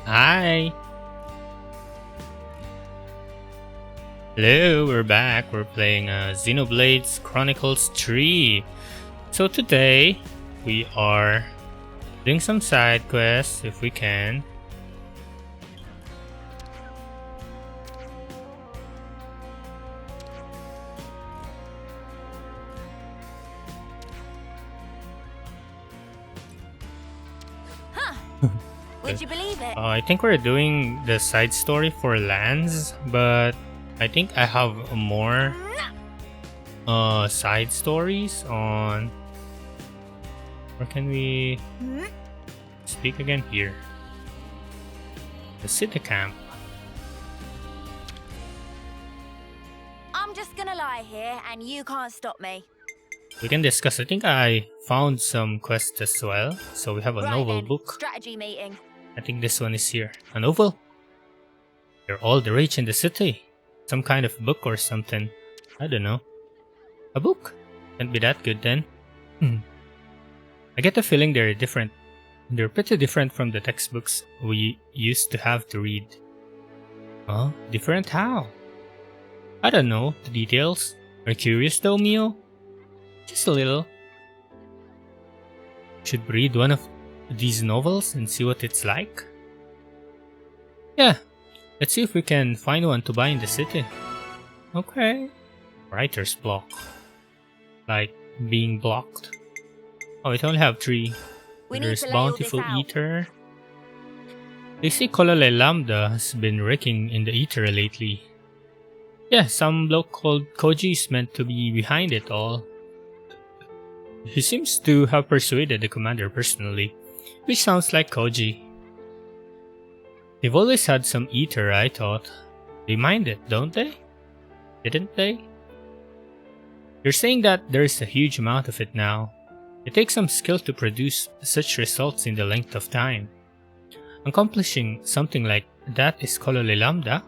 Hi! Hello, we're back. We're playing Xenoblade Chronicles 3. So today, we are doing some side quests if we can. Would you believe it? I think we're doing the side story for Lanz, but I think I have more side stories on... Where can we speak again? Here. The city camp. I'm just gonna lie here and you can't stop me. We can discuss. I think I found some quests as well. So we have a Right novel then, book. strategy meeting. I think this one is here. A novel? They're all the rage in the city. Some kind of book or something. I don't know. A book? Can't be that good then. I get the feeling they're different. They're pretty different from the textbooks we used to have to read. Huh? Different how? I don't know the details. Are you curious though, Mio? Just a little. Should read one of these novels and see what it's like? Yeah, let's see if we can find one to buy in the city. Okay. Writer's block. Like being blocked. Oh, it only have 3. We need There's to lay all this Bountiful out. Eater. They say Kolole Lambda has been wrecking in the Eater lately. Yeah, some bloke called Koji is meant to be behind it all. He seems to have persuaded the commander personally, which sounds like Koji. They've always had some Eater, I thought. They mind it, don't they? Didn't they? You're saying that there's a huge amount of it now. It takes some skill to produce such results in the length of time. Accomplishing something like that is Kolole Lambda?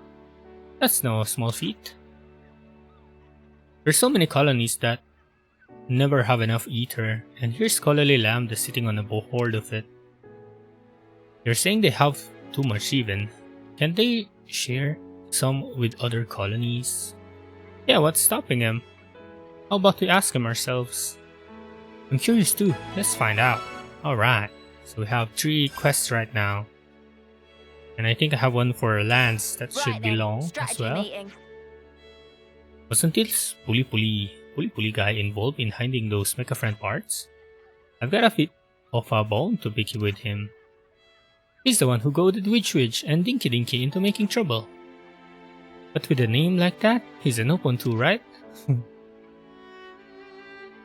That's no small feat. There's so many colonies that never have enough Ether, and here's Kolole Lambda sitting on a horde of it. You're saying they have too much even. Can they share some with other colonies? Yeah, what's stopping them? How about we ask them ourselves? I'm curious too. Let's find out. Alright, so we have 3 quests right now. And I think I have one for Lanz that should Right be then, long as strategy well. meeting. Wasn't this Puli guy involved in hiding those mecha friend parts? I've got a bit of a bone to pick with him. He's the one who goaded Witch and Dinky Dinky into making trouble. But with a name like that, he's an open too, right?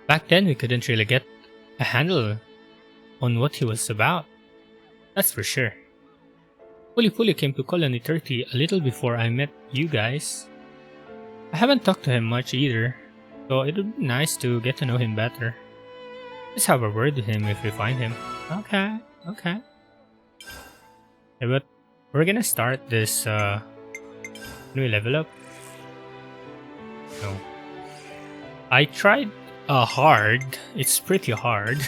Back then we couldn't really get a handle on what he was about. That's for sure. Puli came to Colony 30 a little before I met you guys. I haven't talked to him much either, so it would be nice to get to know him better. Let's have a word with him if we find him. Okay. Yeah, but we're gonna start this, can we level up? No. I tried hard. It's pretty hard.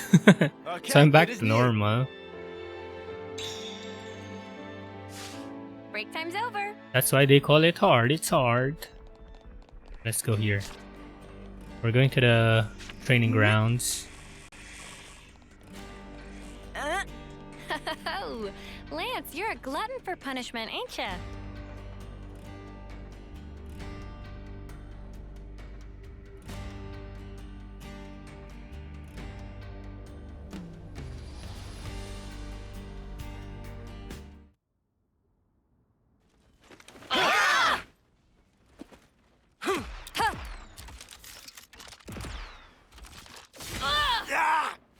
So I'm back to normal. Break time's over. That's why they call it hard. It's hard. Let's go here. We're going to the training grounds. Oh, Lance, you're a glutton for punishment, ain't ya?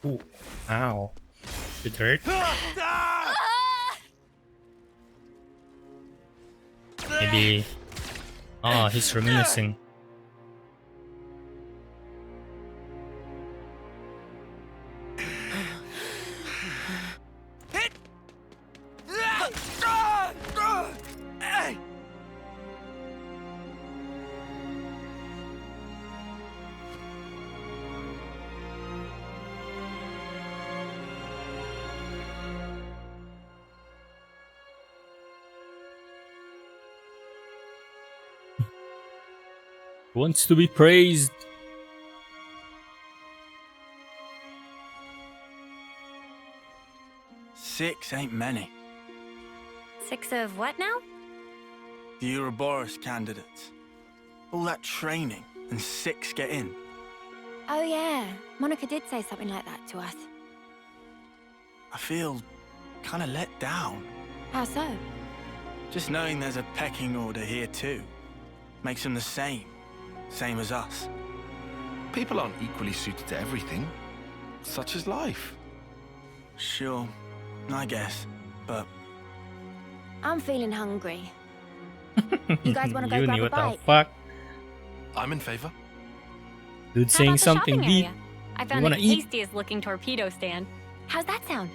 Ooh, ow. It hurt? Maybe... Oh, he's reminiscing. wants to be praised. Six ain't many. 6 of what now? The Ouroboros candidates. All that training, and 6 get in. Oh yeah, Monica did say something like that to us. I feel kind of let down. How so? Just knowing there's a pecking order here too. Makes them the same. Same as us. People aren't equally suited to everything. Such is life. Sure, I guess. But I'm feeling hungry. You guys want to go Uni, grab a what the bite? fuck? I'm in favor. Dude How saying about the something shopping deep. area? I found wanna the eat? tastiest looking torpedo stand. How's that sound?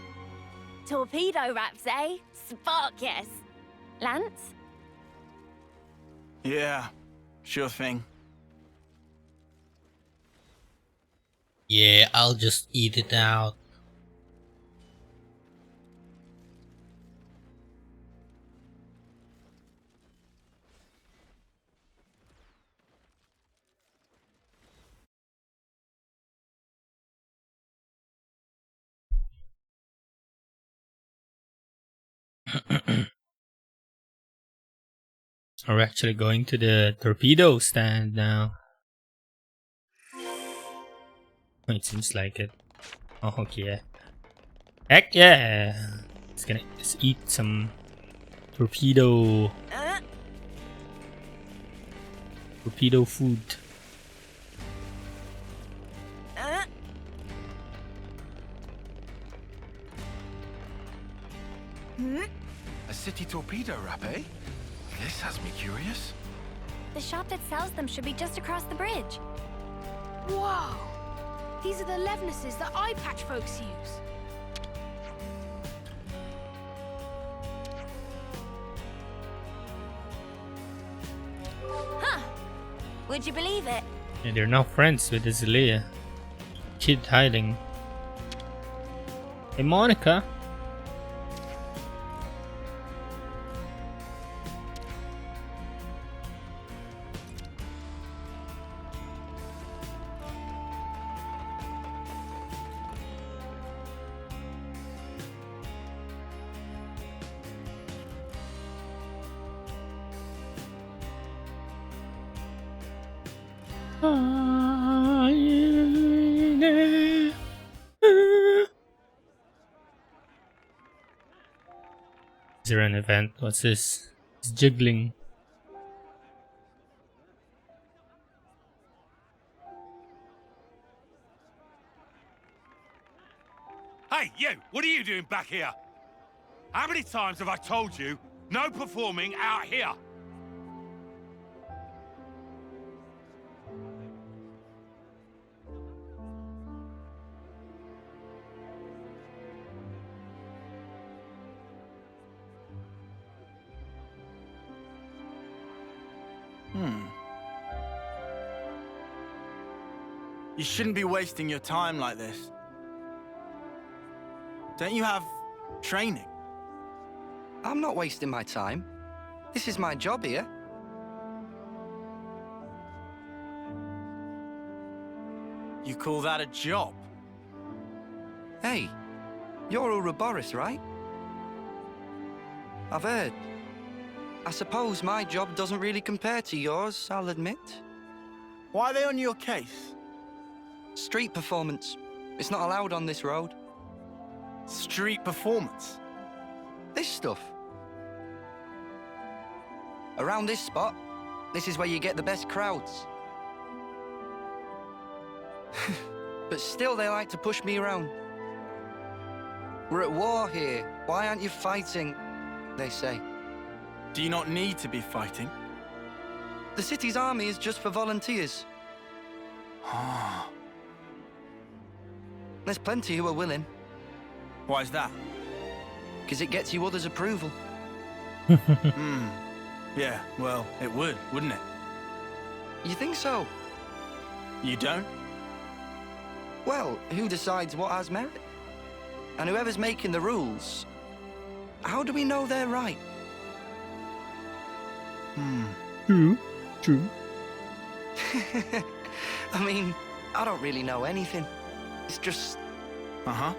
Torpedo wraps, eh? Spark, yes. Lance? yeah, sure thing. Yeah, I'll just eat it out. We're actually going to the torpedo stand now. It seems like it. Oh, okay. Heck yeah! Let's eat some torpedo food. A city torpedo wrap, eh? This has me curious. The shop that sells them should be just across the bridge. Whoa! These are the Levnesses that eye patch folks use. Huh. Would you believe it? Yeah, they're now friends with Azalea. Kid hiding. Hey, Monica. Is there an event? What's this? It's jiggling. Hey, you! What are you doing back here? How many times have I told you, no performing out here? You shouldn't be wasting your time like this. Don't you have training? I'm not wasting my time. This is my job here. You call that a job? Hey, you're Ouroboros, right? I've heard. I suppose my job doesn't really compare to yours, I'll admit. Why are they on your case? Street performance. It's not allowed on this road. Street performance? This stuff. Around this spot, this is where you get the best crowds. But still they like to push me around. We're at war here. Why aren't you fighting? They say. Do you not need to be fighting? The city's army is just for volunteers. There's plenty who are willing, Why's that? because it gets you others' approval. Yeah, well, it would, wouldn't it? You think so? You don't? Well, who decides what has merit? And whoever's making the rules, how do we know they're right? True. I mean, I don't really know anything. It's just... Uh-huh.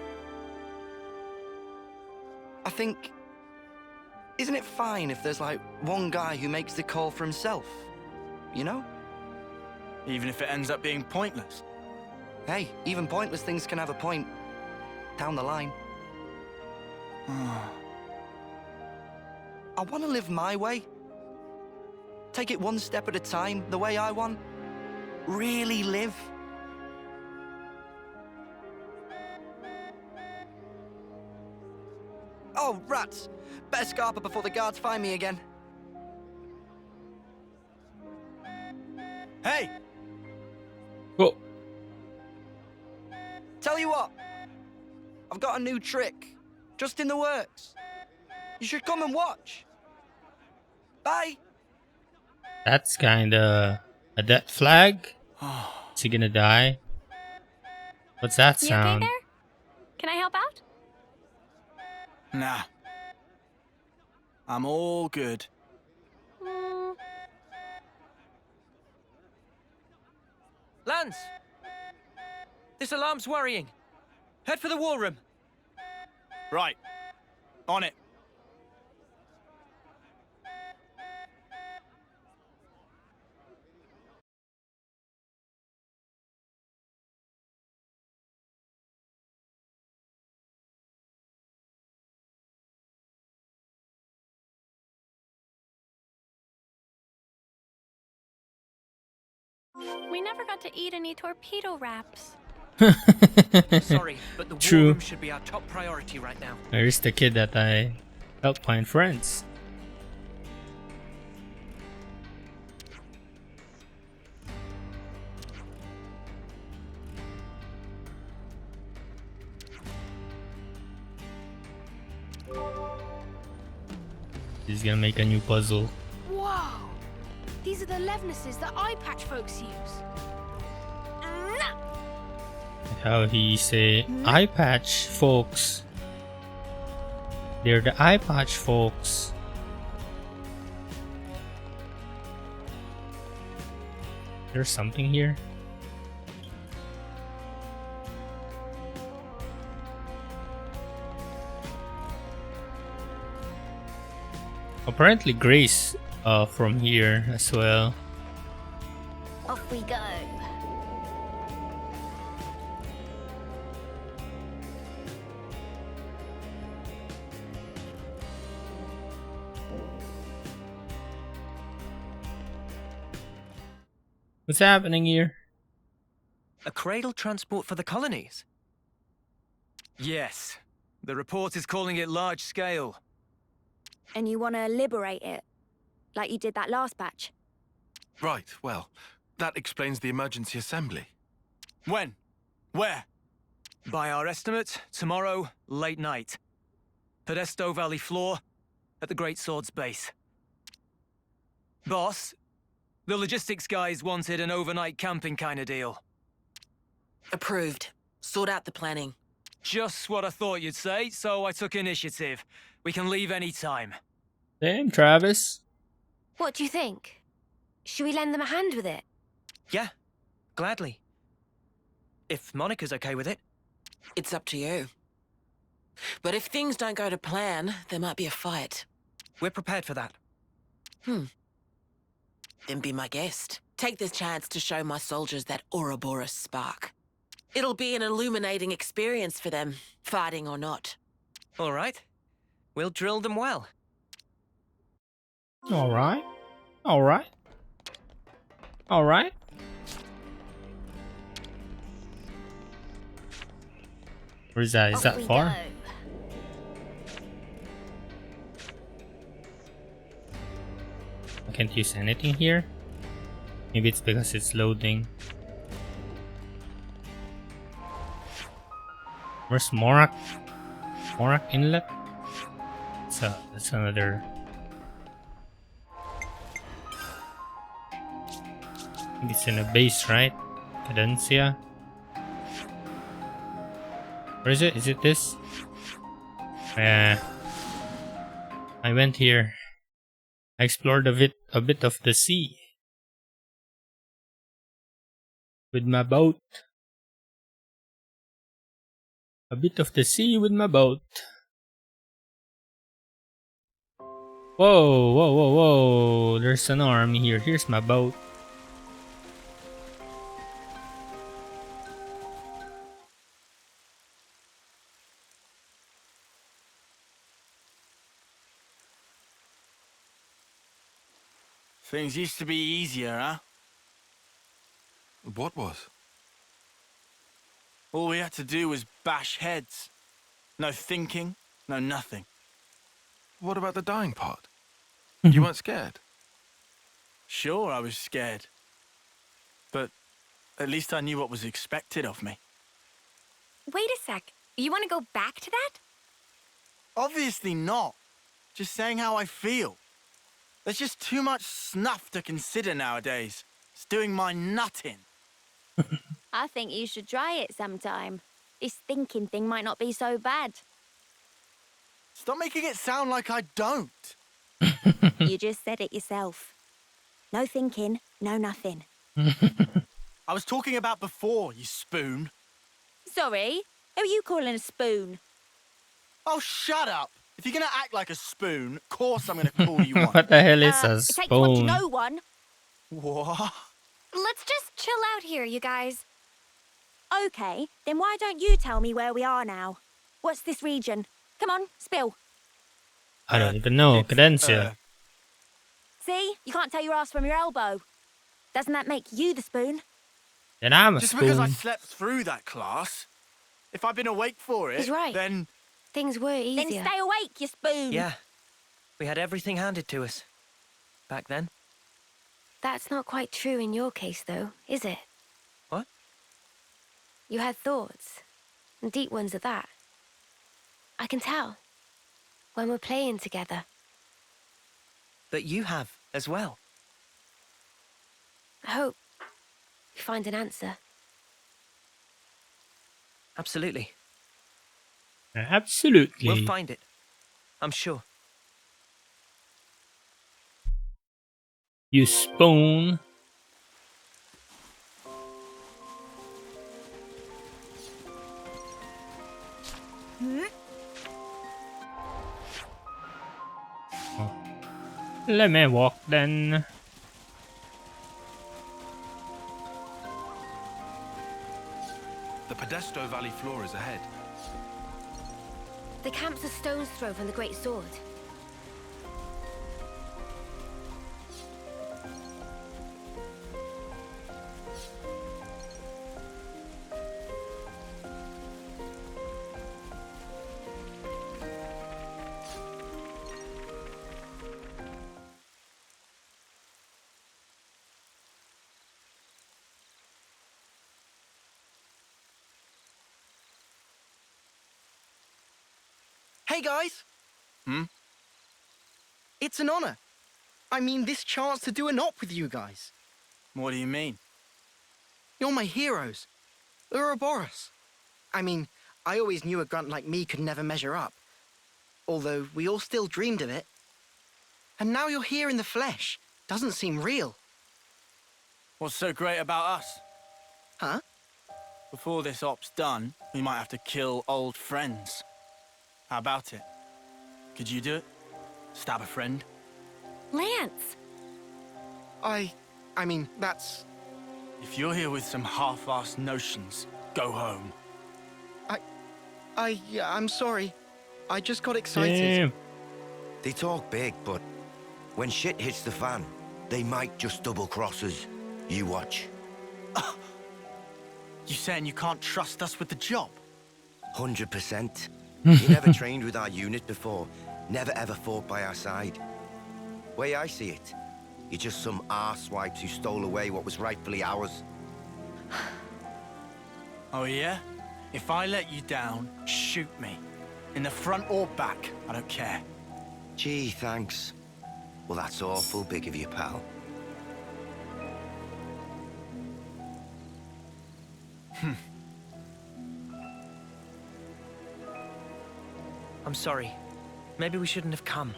I think... Isn't it fine if there's, like, one guy who makes the call for himself? You know? Even if it ends up being pointless. Hey, even pointless things can have a point. Down the line. I want to live my way. Take it one step at a time, the way I want. Really live. Oh, rats! Better scarper before the guards find me again. Hey! Oh, Tell you what, I've got a new trick, just in the works. You should come and watch. Bye. that's kinda a death flag. Is he gonna die? What's that You okay sound? there? Can I help out? Nah. I'm all good. Lanz! This alarm's worrying. Head for the war room. Right. On it. We never got to eat any torpedo wraps. Sorry, but the war True. room should be our top priority right now. Where's the kid that I helped find friends? He's gonna make a new puzzle. Whoa! These are the Levnesses that eye patch folks use. How he say eye patch folks. They're the eye patch folks. There's something here. Apparently Grace from here as well. Off we go. What's happening here? A cradle transport for the colonies? Yes. The report is calling it large scale. And you want to liberate it, like you did that last batch. Right, well, that explains the emergency assembly. When? Where? By our estimate, tomorrow, late night. Podesto Valley floor, at the Great Sword's base. Boss, the logistics guys wanted an overnight camping kind of deal. Approved. Sort out the planning. Just what I thought you'd say, so I took initiative. We can leave any time. Damn, Travis. What do you think? Should we lend them a hand with it? Yeah, gladly. If Monica's okay with it. It's up to you. But if things don't go to plan, there might be a fight. We're prepared for that. Then be my guest. Take this chance to show my soldiers that Ouroboros spark. It'll be an illuminating experience for them, fighting or not. All right. We'll drill them well. Alright. Alright. Alright. Where is that? Is Off that we far? go. I can't use anything here. Maybe it's because it's loading. Where's Morak? Morak Inlet? So that's another. I think it's in a base, right? Cadencia. Where is it? Is it this? I went here. I explored a bit of the sea. with my boat. A bit of the sea with my boat. Whoa, whoa, whoa, whoa. There's an army here. Here's my boat. Things used to be easier, huh? What was? All we had to do was bash heads. No thinking, no nothing. What about the dying part? You weren't scared? Sure, I was scared. But at least I knew what was expected of me. Wait a sec. You want to go back to that? Obviously not. Just saying how I feel. There's just too much snuff to consider nowadays. It's doing my nut in. I think you should try it sometime. This thinking thing might not be so bad. Stop making it sound like I don't. You just said it yourself. No thinking, no nothing. I was talking about before, you spoon. Sorry, who are you calling a spoon? Oh, shut up. If you're gonna act like a spoon, of course I'm gonna call you one. What the hell is a It takes one to spoon? know one. What? Let's just chill out here, you guys. Okay, then why don't you tell me where we are now? What's this region? Come on, spill. I don't even know. It's, Cadencia. See? You can't tell your ass from your elbow. Doesn't that make you the spoon? Then I'm a Just because I spoon. slept through that class, if I'd been awake for it, He's right. then... Things were Then easier. stay awake, you spoon. Yeah. We had everything handed to us. Back then. That's not quite true in your case, though, is it? What? You had thoughts. And deep ones at that. I can tell. When we're playing together. But you have as well. I hope you find an answer. Absolutely. Absolutely. We'll find it. I'm sure. You spoon. Oh. Let me walk then. The Podesto Valley floor is ahead. The camp's a stone's throw from the Great Sword. Hey, guys. Hmm? It's an honor. I mean, this chance to do an op with you guys. What do you mean? You're my heroes. Ouroboros. I mean, I always knew a grunt like me could never measure up. Although we all still dreamed of it. And now you're here in the flesh. Doesn't seem real. What's so great about us? Huh? Before this op's done, we might have to kill old friends. How about it? Could you do it? Stab a friend? Lance! I mean, that's... If you're here with some half-assed notions, go home. I'm sorry. I just got excited. Damn. They talk big, but when shit hits the fan, they might just double-cross us. You watch. You saying you can't trust us with the job? 100%. You never trained with our unit before. Never ever fought by our side. Way I see it, you're just some arsewipes who stole away what was rightfully ours. Oh yeah? If I let you down, shoot me. In the front or back, I don't care. Gee, thanks. Well, that's awful big of you, pal. I'm sorry. Maybe we shouldn't have come.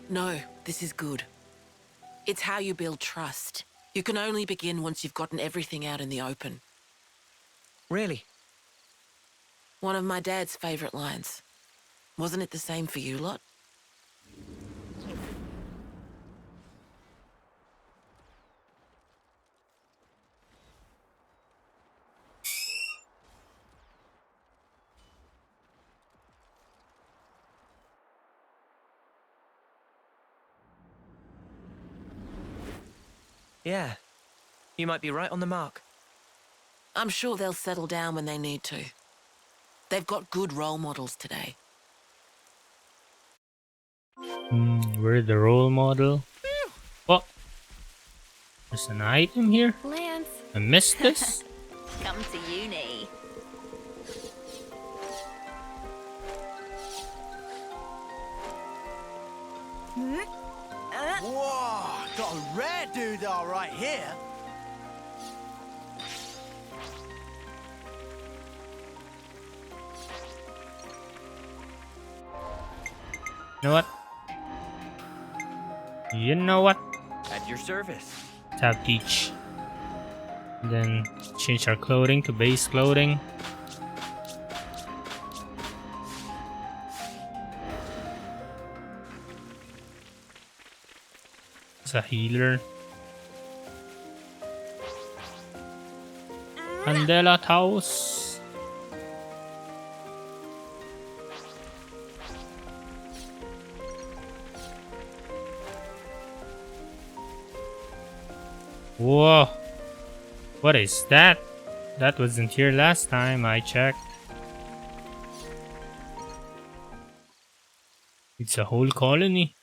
No, this is good. It's how you build trust. You can only begin once you've gotten everything out in the open. Really? One of my dad's favourite lines. Wasn't it the same for you lot? Yeah. You might be right on the mark. I'm sure they'll settle down when they need to. They've got good role models today. We're the role model. Oh, there's an item here. Lance. I missed this. Come to uni. Whoa, got a rare doodah right here. You know what? You know what? At your service. Tap teach. And then change our clothing to base clothing. It's a healer. Candela Taos. Whoa. What is that? That wasn't here last time I checked. It's a whole colony.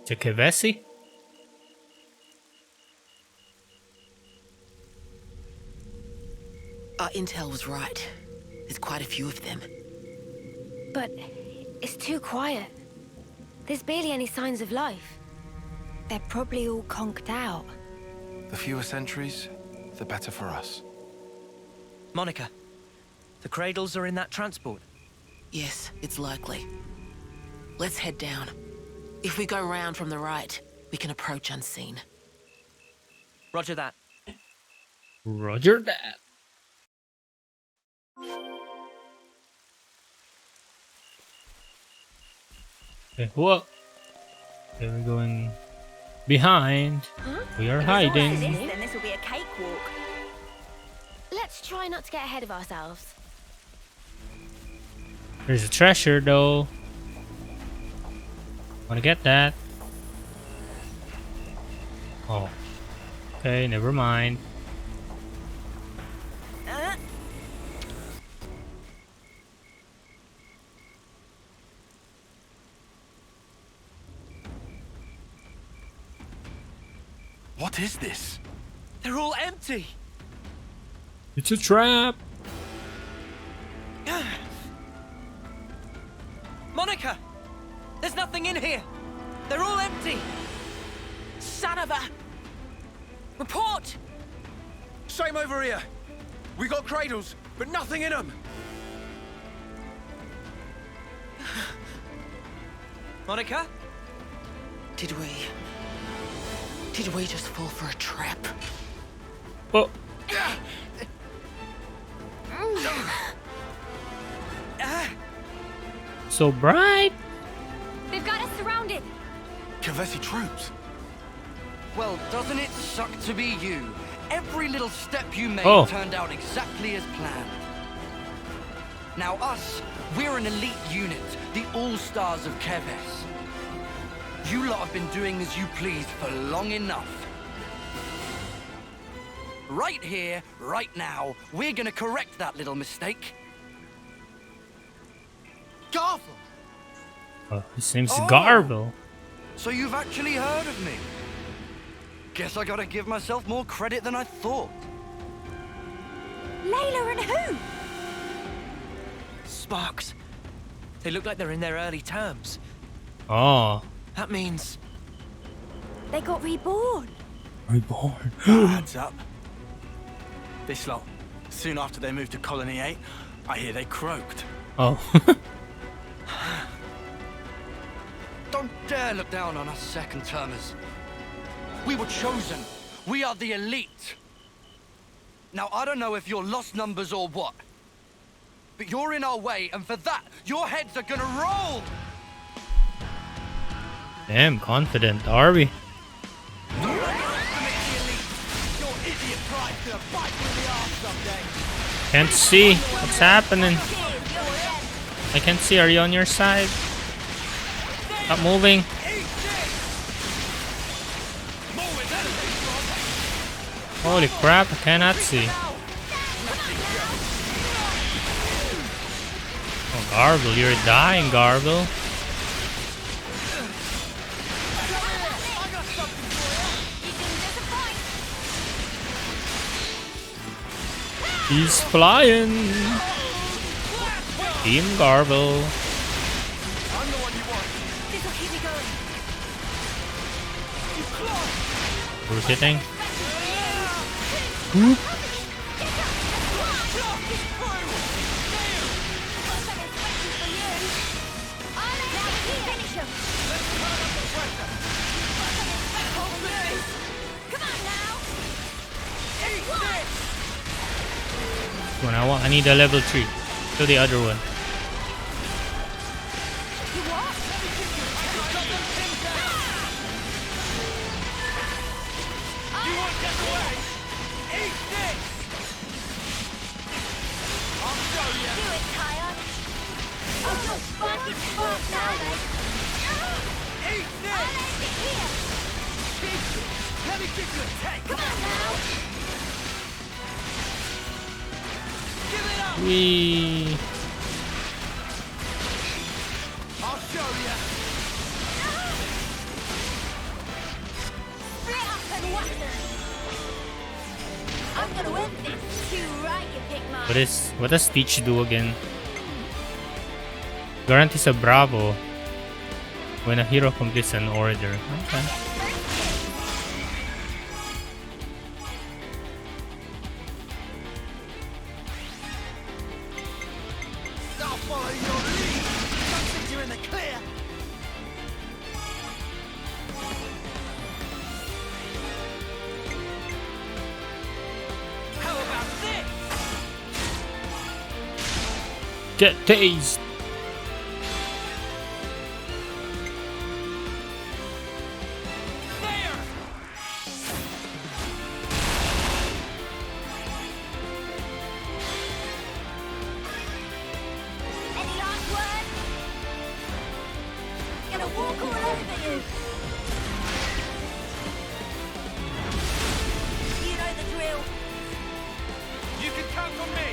It's a Kevesi? Our intel was right. There's quite a few of them. But it's too quiet. There's barely any signs of life. They're probably all conked out. The fewer sentries, the better for us. Monica, the cradles are in that transport. Yes, it's likely. Let's head down. If we go round from the right, we can approach unseen. Roger that. Roger that. Okay, whoa. Okay, we're going behind. Huh? We are If it's all like hiding. this, then this will be a cakewalk. Let's try not to get ahead of ourselves. There's a treasure though. Wanna get that? Oh. Okay, never mind. What is this? They're all empty. It's a trap. Monica! There's nothing in here. They're all empty. Son of a... Report! Same over here. We got cradles, but nothing in them. Monica? Did we just fall for a trap? Oh. So bright. They've got us surrounded. Kevesi troops. Well, doesn't it suck to be you? Every little step you made turned out exactly as planned. Now us, we're an elite unit, the all-stars of Keves. You lot have been doing as you please for long enough. Right here, right now, we're gonna correct that little mistake. Garble! Oh, his name's Garble. So you've actually heard of me? Guess I gotta give myself more credit than I thought. Layla and who? Sparks. They look like they're in their early terms. Oh. That means... They got reborn. Reborn. Adds up. This lot, soon after they moved to Colony 8, I hear they croaked. Oh. Don't dare look down on us second-termers. We were chosen. We are the elite. Now, I don't know if you're lost numbers or what, but you're in our way, and for that, your heads are gonna roll! Damn confident, are we? Can't see what's happening. I can't see. Are you on your side? Stop moving. Holy crap, I cannot see. Oh, Garble, you're dying, Garble. He's flying. Team Garble. We're hitting. Whoop. I need a level 3. To the other one. Wee. I'll show you. I'm gonna win this. Too right, you pick my. What does Stitch do again? Guarantees a Bravo when a hero completes an order. Okay. Get tased. Any last word? Gonna walk all over you. You know the drill. You can count on me.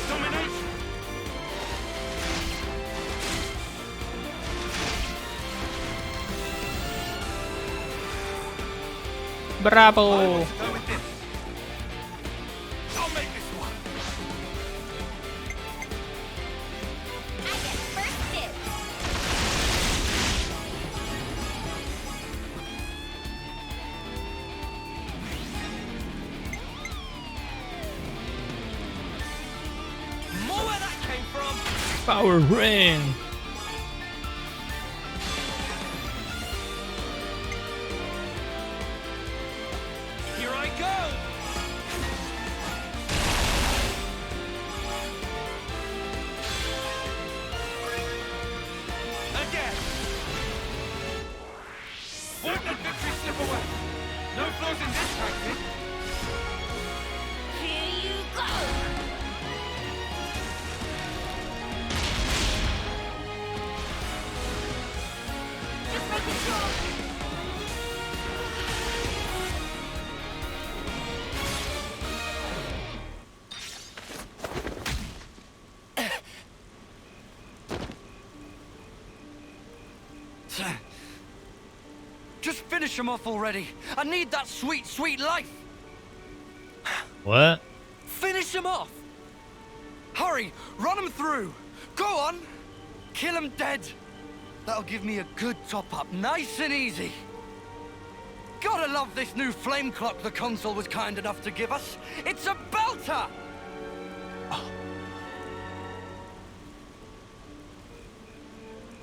Domination. Bravo. I'll make this one. I get first dibs. More where that came from. Power ring. Here I go. Again. Won't let victory slip away. No flaws in this practice. Here you go. Just making sure. Just finish him off already. I need that sweet, sweet life. What? Finish him off. Hurry, run him through. Go on. Kill him dead. That'll give me a good top-up, nice and easy. Gotta love this new flame clock the console was kind enough to give us. It's a belter!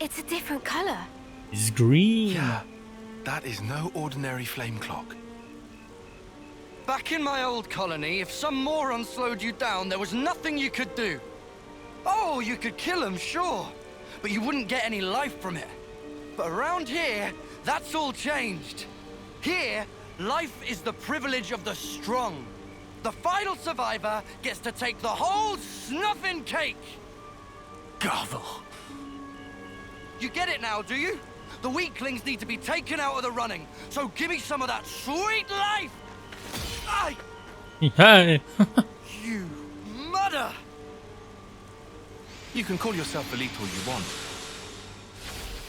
It's a different color. It's green. Yeah, that is no ordinary flame clock. Back in my old colony, if some moron slowed you down, there was nothing you could do. Oh, you could kill him, sure, but you wouldn't get any life from it. But around here, that's all changed. Here, life is the privilege of the strong. The final survivor gets to take the whole snuffing cake. Gavel. You get it now, do you? The weaklings need to be taken out of the running, so give me some of that sweet life! Aye! Yeah. You mother! You can call yourself Filipino all you want,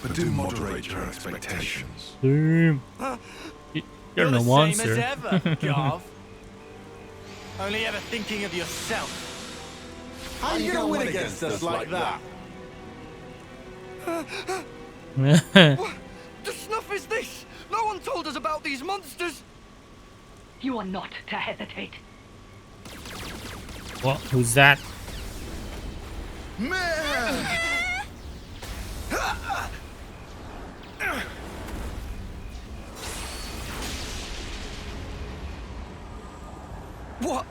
but do moderate your expectations. Damn. You're no the monster. same as ever, Gav. Only ever thinking of yourself. How you gonna win against us like that? What the snuff is this? No one told us about these monsters! You are not to hesitate. What? Who's that? What?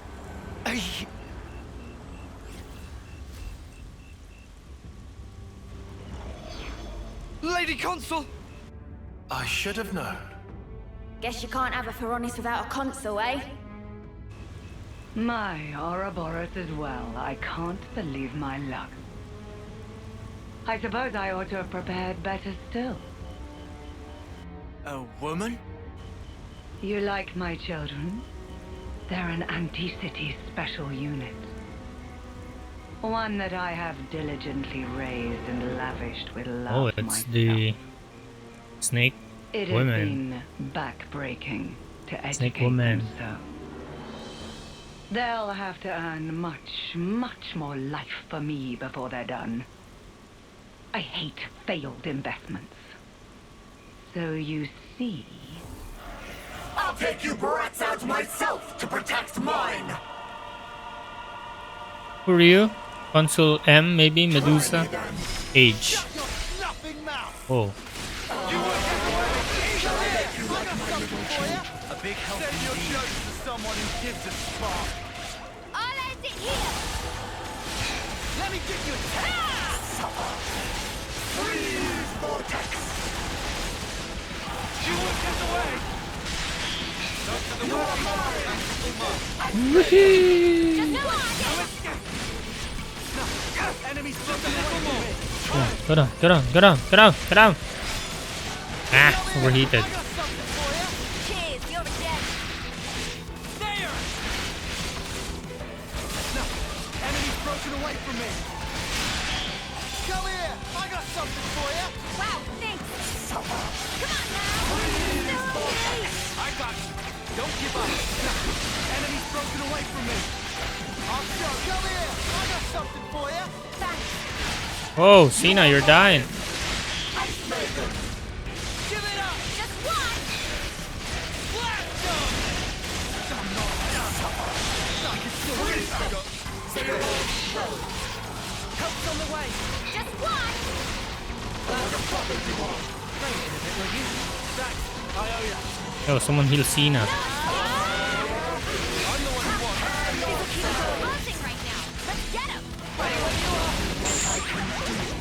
Lady Consul! I should have known. Guess you can't have a Feronis without a consul, eh? My Ouroboros as well. I can't believe my luck. I suppose I ought to have prepared better still. A woman? You like my children? They're an anti-city special unit. One that I have diligently raised and lavished with love. Oh, it's myself. the snake It woman. has been backbreaking to Snake educate woman. them so. They'll have to earn much more life for me before they're done. I hate failed investments. So you see... I'll take you brats out myself to protect mine! Who are you? Consul M, maybe? Medusa? Age. Oh. A big help indeed. To someone who gives a spark. I'll end it here! Let me give you a taste! Freeze, vortex! You won't get away! Not to the world. Enemies just a little more. Get on, get on, get on, get on, get on! Ah, overheated. Cheers, you're a dead. There! No, enemies broken away from me. Come here, I got something for you. Wow, thanks. Come on now. I got you. Don't give up. Enemies broken away from me. I'll show. Come here, I got something for you. Thanks. Oh, Cena, you're dying. Give it up. Just one. Blast them. I'm not done. I can still reach. Help's on the way. Just one. Wait a bit, will you? Thanks. I owe you. Oh, someone heal Cena. I'm the one you want. Buzzing right now. Let's get him.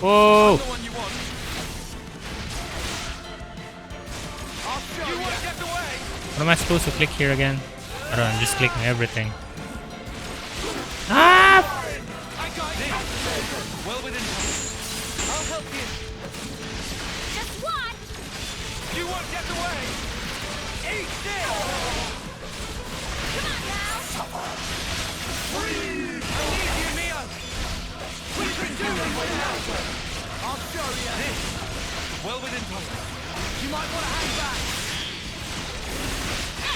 Whoa! The one you want. I'll show you. Won't get away. What am I supposed to click here again? I don't know, I'm just clicking everything. Ah! I got it. Well within. I'll help you. Just one. You won't get away. Eat this. Come on now. Freeze. I need you, Neo. We can do it without you. I'll show you. This. Well within touch. You might want to hang back.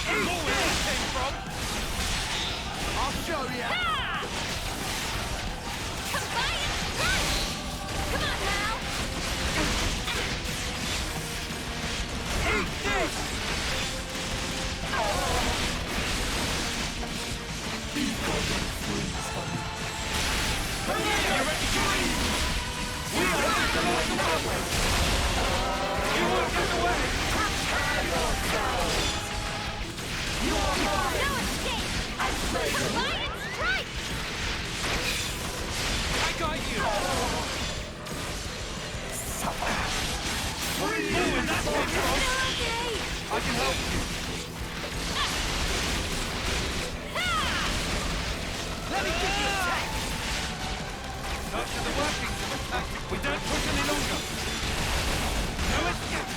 Eat where it came from. I'll show you. Combine and run. Come on now. Eat this. You ready to leave? We are I got you! I can help you! Let me give you a tech! Not to the workings of a tactic. We don't push any longer! No escape!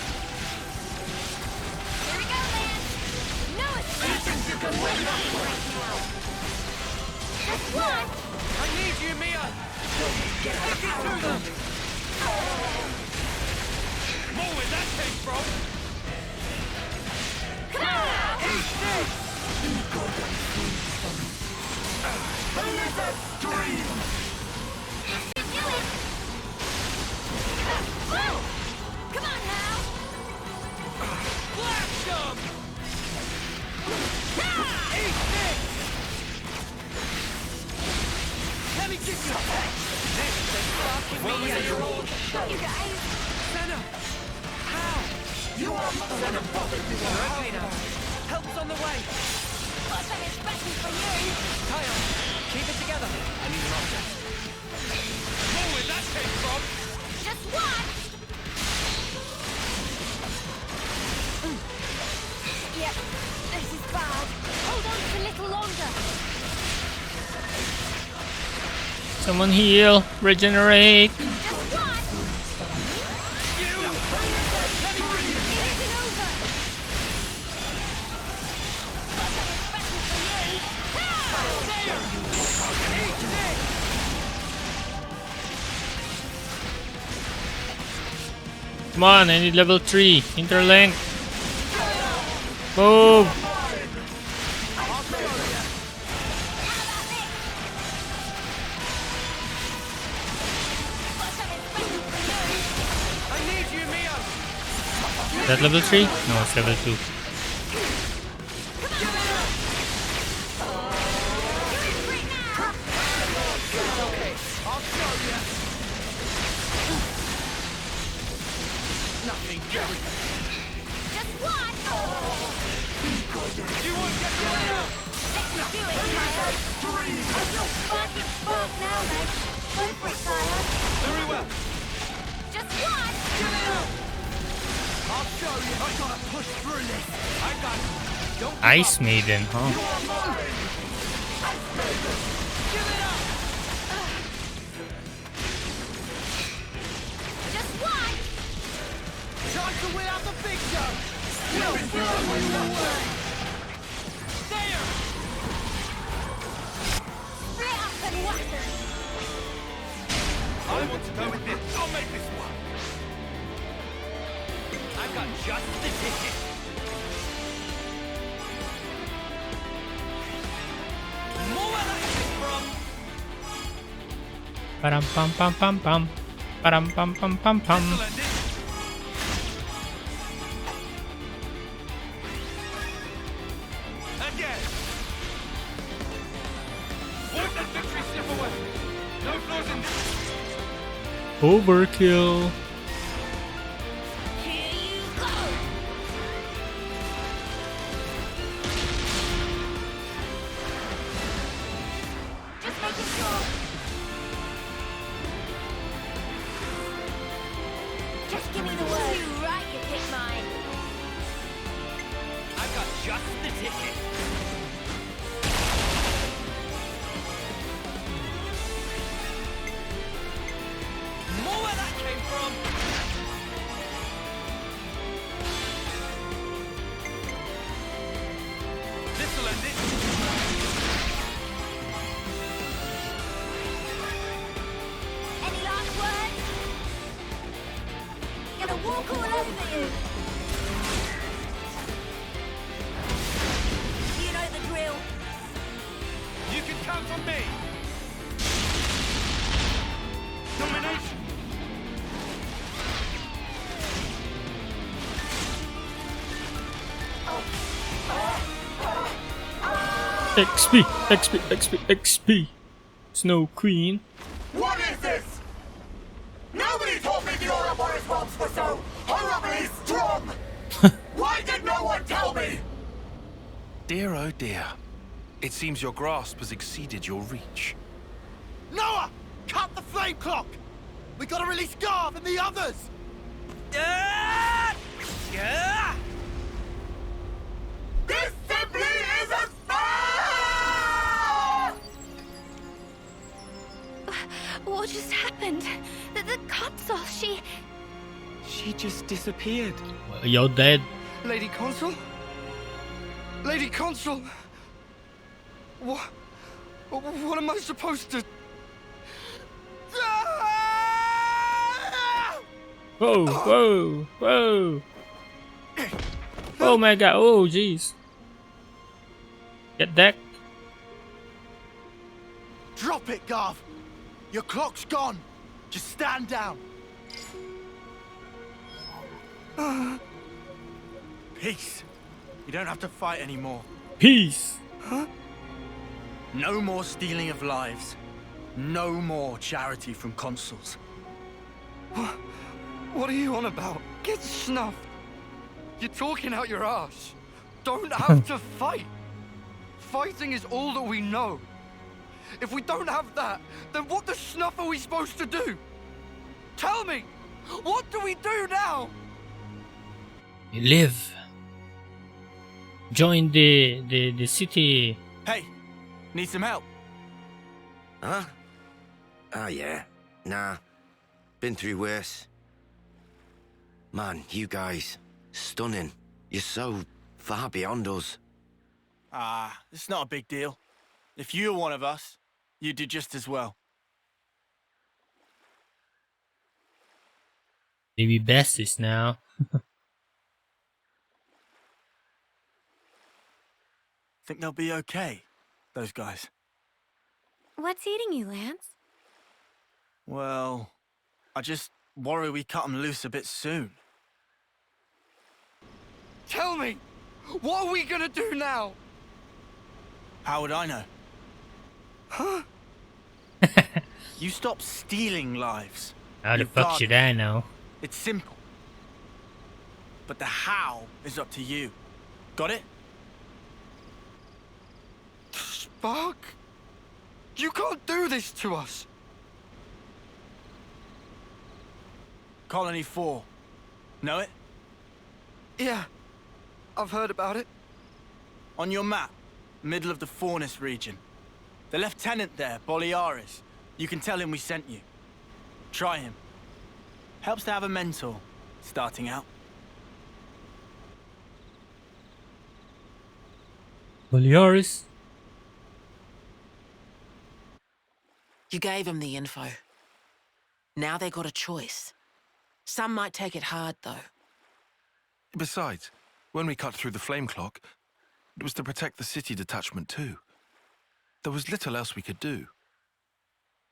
Here we go, Lanz! No escape! You can win that right now! Just one! I need you, Mia! Get to them! More where that came from! Come on! Eat this! Dream! Do it! Whoa! Come on now! Blast them! Eat this! Let me give you a tech! This is fucking me! You guys! Senna! How? You are Senna bothered me! Okay now. Help's on the way! Got something special for you! Kyle, keep it together. I need an object. More where that came from! Just one! Yep, this is bad. Hold on a little longer. Someone heal, regenerate. Just one! You! Let me bring you! It isn't over! Got something special for you! There! Eat this! Come on, I need level 3. Interlink. Move. I need you, Mia! Is that level 3? No, it's level 2. Okay, I'll show you! Nothing, Jerry! Just one! You won't get me out! Let me do it, Kyle! Sparky spark now, mate! Go for it, Kyle! Very well! Just one! Give it up! I'll show you! I gotta push through this! I got it! Don't give Ice up. Maiden, huh? Give it up! Just one! Time to win out the big show! We'll throw you away! There! Split up and whack them! I want to go with this. I'll make this work. I've got just the ticket. More where that came from. Param pam pam pam pam. Param pam pam pam pam. This'll end it. Again. Won't that victory slip away? No flaws in this. Overkill. Here you go! Just making sure. Just give me the word. You right, you pick mine. I've got just the ticket. More where that came from. This'll end it. Any last words? Gonna walk all over you. You know the drill. You can count on me. Domination. XP, XP, XP, XP. Snow Queen. What is this? Nobody told me the Ouroboros ropes were so horribly strong! Why did no one tell me? Dear, oh dear. It seems your grasp has exceeded your reach. Noah! Cut the flame clock! We gotta release Garv and the others! This simply isn't fair! What just happened? The console, she just disappeared. You're dead. Lady Consul? Lady Consul! What am I supposed to... Whoa, whoa, whoa. Oh my god, oh jeez. Get that. Drop it, Garv! Your clock's gone! Just stand down! Peace. You don't have to fight anymore. Peace. Huh? No more stealing of lives. No more charity from consuls. What are you on about? Get snuffed. You're talking out your ass. Don't have to fight. Fighting is all that we know. If we don't have that, then what the snuff are we supposed to do? Tell me, what do we do now? You live. Join the city. Hey, need some help? Huh? Oh, yeah. Nah. Been through worse. Man, you guys. Stunning. You're so far beyond us. It's not a big deal. If you were one of us, you'd do just as well. Maybe besties now. Think they'll be okay, those guys? What's eating you, Lance? Well, I just worry we cut them loose a bit soon. Tell me, what are we gonna do now? How would I know? Huh? You stop stealing lives. How the You fuck guard should them. I know? It's simple. But the how is up to you. Got it? Spark? You can't do this to us. Colony 4. Know it? Yeah, I've heard about it. On your map, middle of the Faunus region. The lieutenant there, Boliaris. You can tell him we sent you. Try him. Helps to have a mentor, starting out. Boliaris? You gave them the info. Now they got a choice. Some might take it hard, though. Besides, when we cut through the flame clock, it was to protect the city detachment too. There was little else we could do.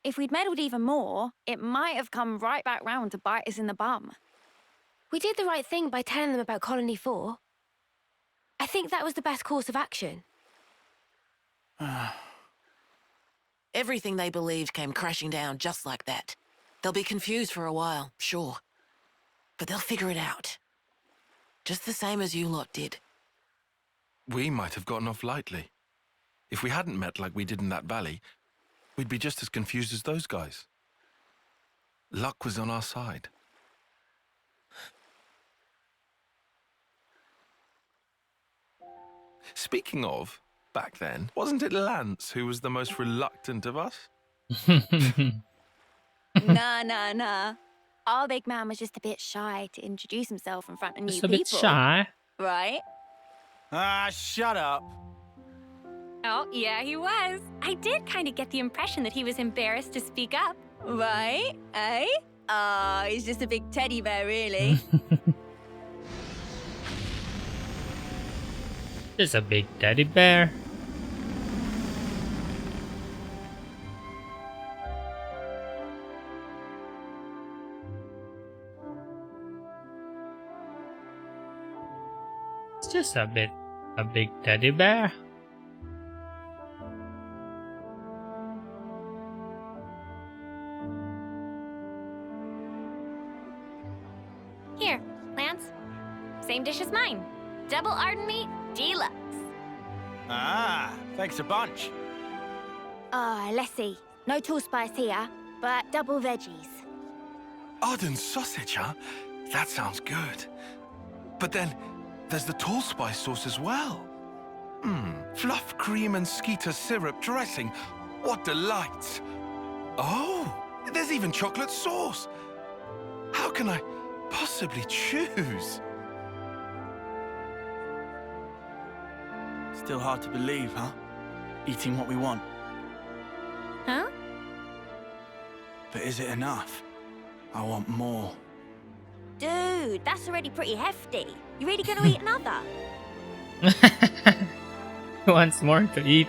If we'd meddled even more, it might have come right back round to bite us in the bum. We did the right thing by telling them about Colony 4. I think that was the best course of action. Everything they believed came crashing down just like that. They'll be confused for a while, sure. But they'll figure it out. Just the same as you lot did. We might have gotten off lightly. If we hadn't met like we did in that valley, we'd be just as confused as those guys. Luck was on our side. Speaking of, back then, wasn't it Lanz who was the most reluctant of us? Nah. Our big man was just a bit shy to introduce himself in front of new Just a people. bit shy. Right? Shut up. Oh, yeah, he was. I did kind of get the impression that he was embarrassed to speak up. Right? Eh? He's just a big teddy bear, really. Just a big teddy bear. It's just a big teddy bear. Here, Same dish as mine. Double Arden meat, deluxe. Ah, thanks a bunch. Let's see. No tall spice here, but double veggies. Arden sausage, huh? That sounds good. But then, there's the tall spice sauce as well. Fluff cream and skeeter syrup dressing. What delights. Oh, there's even chocolate sauce. How can I possibly choose? Still hard to believe, huh? Eating what we want. Huh? But is it enough? I want more. Dude, that's already pretty hefty. You really gonna eat another? He wants more to eat.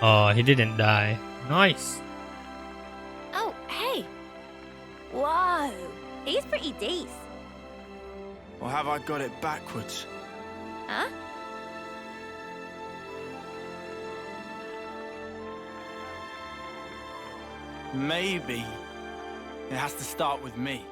Oh, he didn't die. Nice. Oh, hey. Whoa, he's pretty decent. Or have I got it backwards? Huh? Maybe it has to start with me.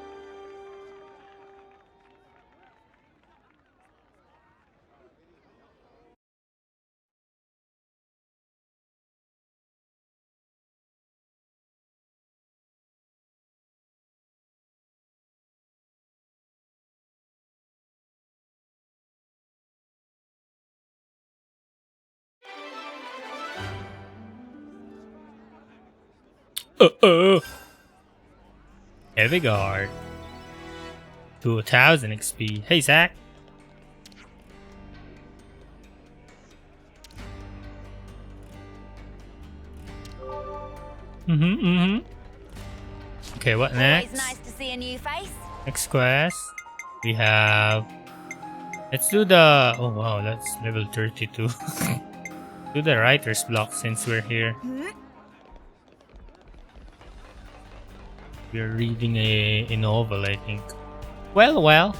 Heavy guard. 2000 XP. Hey, Zach. Okay, what next? Always nice to see a new face. Next quest. We have... Let's do the... Oh wow, that's level 32. Do the writer's block since we're here. We're reading a novel, I think. Well.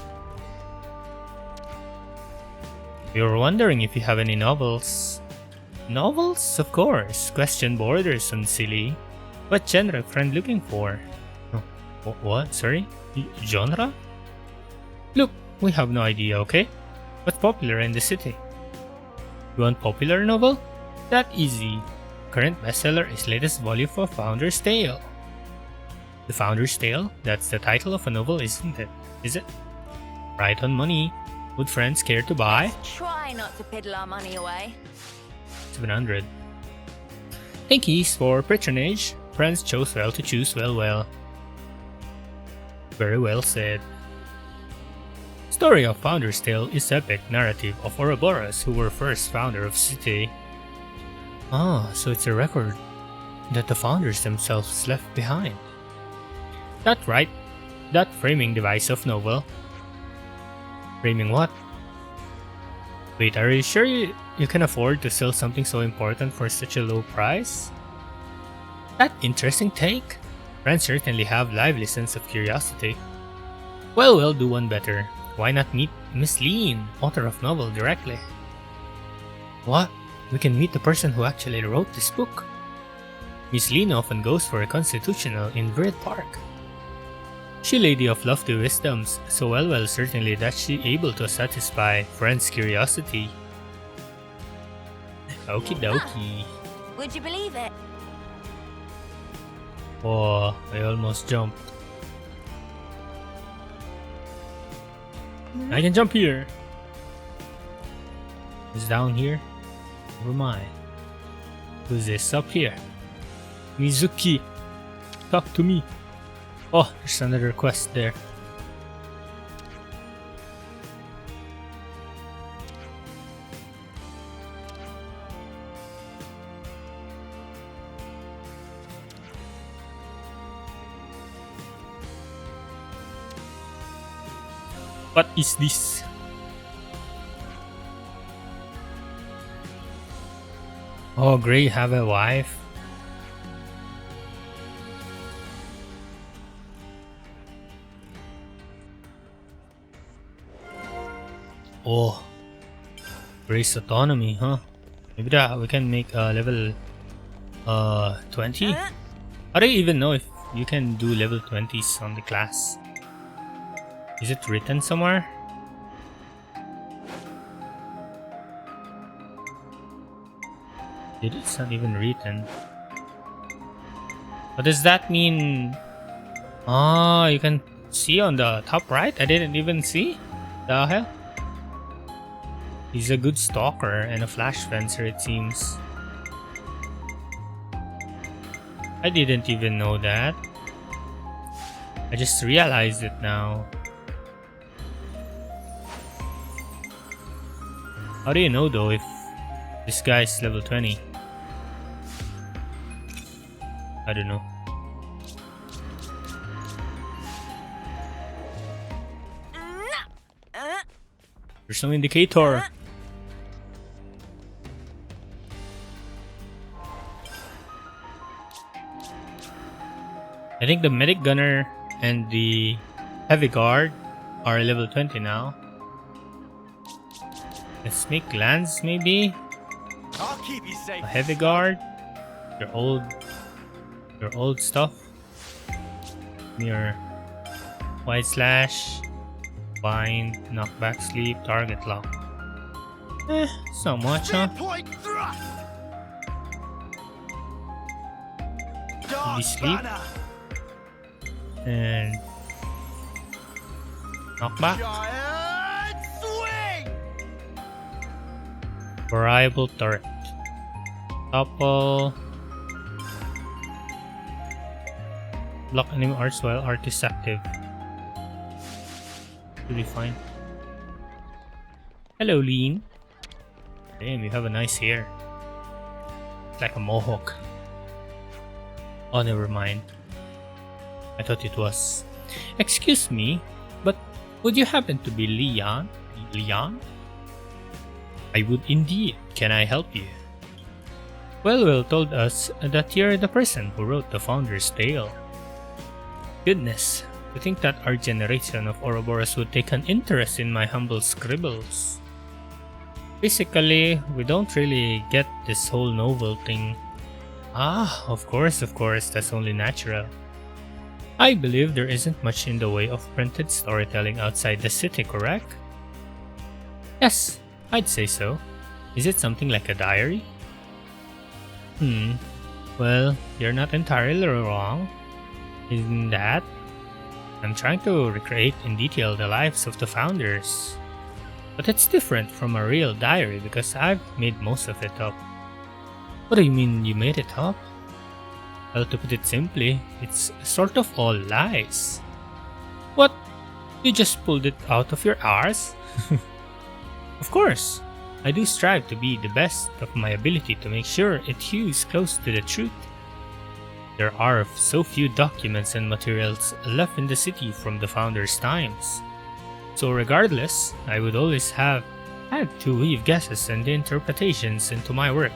You're wondering if you have any novels. Novels? Of course. Question borders on silly. What genre friend looking for? Oh, what? Sorry? Genre? Look, we have no idea, okay? What's popular in the city? You want popular novel? That easy. Current bestseller is latest volume of Founder's Tale. The Founder's Tale? That's the title of a novel, isn't it? Is it? Right on money. Would friends care to buy? Try not to piddle our money away. 700. Thank yous for patronage. Friends chose well to choose well. Very well said. Story of Founder's Tale is epic narrative of Ouroboros, who were first founder of city. Ah, so it's a record that the founders themselves left behind. That's right. That framing device of novel. Framing what? Wait, are you sure you can afford to sell something so important for such a low price? That interesting take. Friends certainly have lively sense of curiosity. Well, we'll do one better. Why not meet Miss Lean, author of novel, directly? What? We can meet the person who actually wrote this book. Miss Lean often goes for a constitutional in Verd Park. She lady of lofty wisdoms, so well certainly that she able to satisfy friends' curiosity. Okie dokie. Would you believe it? Oh, I almost jumped. I can jump here. It's down here. Never mind. Who's this up here? Mizuki. Talk to me. Oh, there's another quest there. What is this? Oh, Grey have a wife? Oh, Grey's autonomy, huh? Maybe that we can make a level 20? I don't even know if you can do level 20s on the class. Is it written somewhere? It's not even written. What does that mean? Oh, you can see on the top right? I didn't even see. The hell? He's a good stalker and a flash fencer, it seems. I didn't even know that. I just realized it now. How do you know though if this guy is level 20? I don't know. There's no indicator. I think the medic gunner and the heavy guard are level 20 now. Let's make Lanz maybe. I'll keep you safe. A heavy guard. Your old stuff. Mirror. White slash. Bind. Knockback sleep. Target lock. It's not much, huh? Point thrust. Maybe sleep. And knockback. Giant swing. Variable turret. Topple. Block enemy arts while art is active. Should be fine. Hello, Lean. Damn, you have a nice hair. It's like a mohawk. Oh, never mind. I thought it was. Excuse me, but would you happen to be Leon? Leon? I would indeed. Can I help you? Will told us that you're the person who wrote the Founder's Tale. Goodness, to think that our generation of Ouroboros would take an interest in my humble scribbles. Basically, we don't really get this whole novel thing. Ah, of course, that's only natural. I believe there isn't much in the way of printed storytelling outside the city, correct? Yes, I'd say so. Is it something like a diary? Well, you're not entirely wrong in that. I'm trying to recreate in detail the lives of the founders. But it's different from a real diary because I've made most of it up. What do you mean you made it up? Well, to put it simply, it's sort of all lies. What? You just pulled it out of your arse? Of course, I do strive to be the best of my ability to make sure it hews close to the truth. There are so few documents and materials left in the city from the founders' times. So regardless, I would always have had to weave guesses and interpretations into my work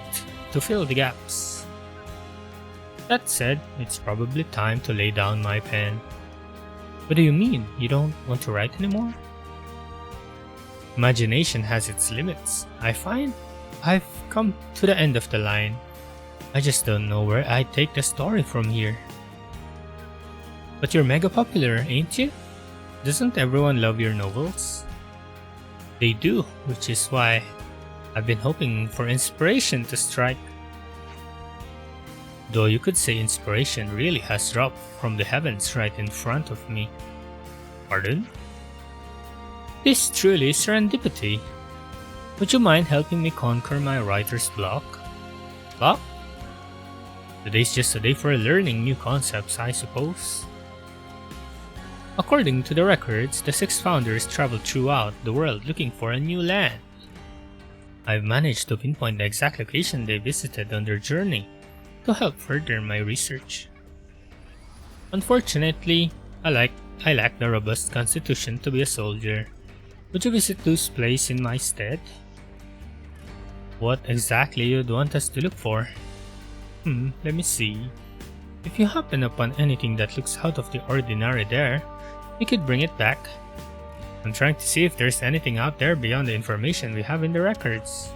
to fill the gaps. That said, it's probably time to lay down my pen. What do you mean? You don't want to write anymore? Imagination has its limits. I find I've come to the end of the line. I just don't know where I'd take the story from here. But you're mega popular, ain't you? Doesn't everyone love your novels? They do, which is why I've been hoping for inspiration to strike. Though you could say inspiration really has dropped from the heavens right in front of me. Pardon? This truly is serendipity. Would you mind helping me conquer my writer's block? Block? Today's just a day for learning new concepts, I suppose. According to the records, the 6 founders traveled throughout the world looking for a new land. I've managed to pinpoint the exact location they visited on their journey to help further my research. Unfortunately, I lack the robust constitution to be a soldier. Would you visit those places in my stead? What exactly you'd want us to look for? Let me see. If you happen upon anything that looks out of the ordinary there, we could bring it back. I'm trying to see if there's anything out there beyond the information we have in the records.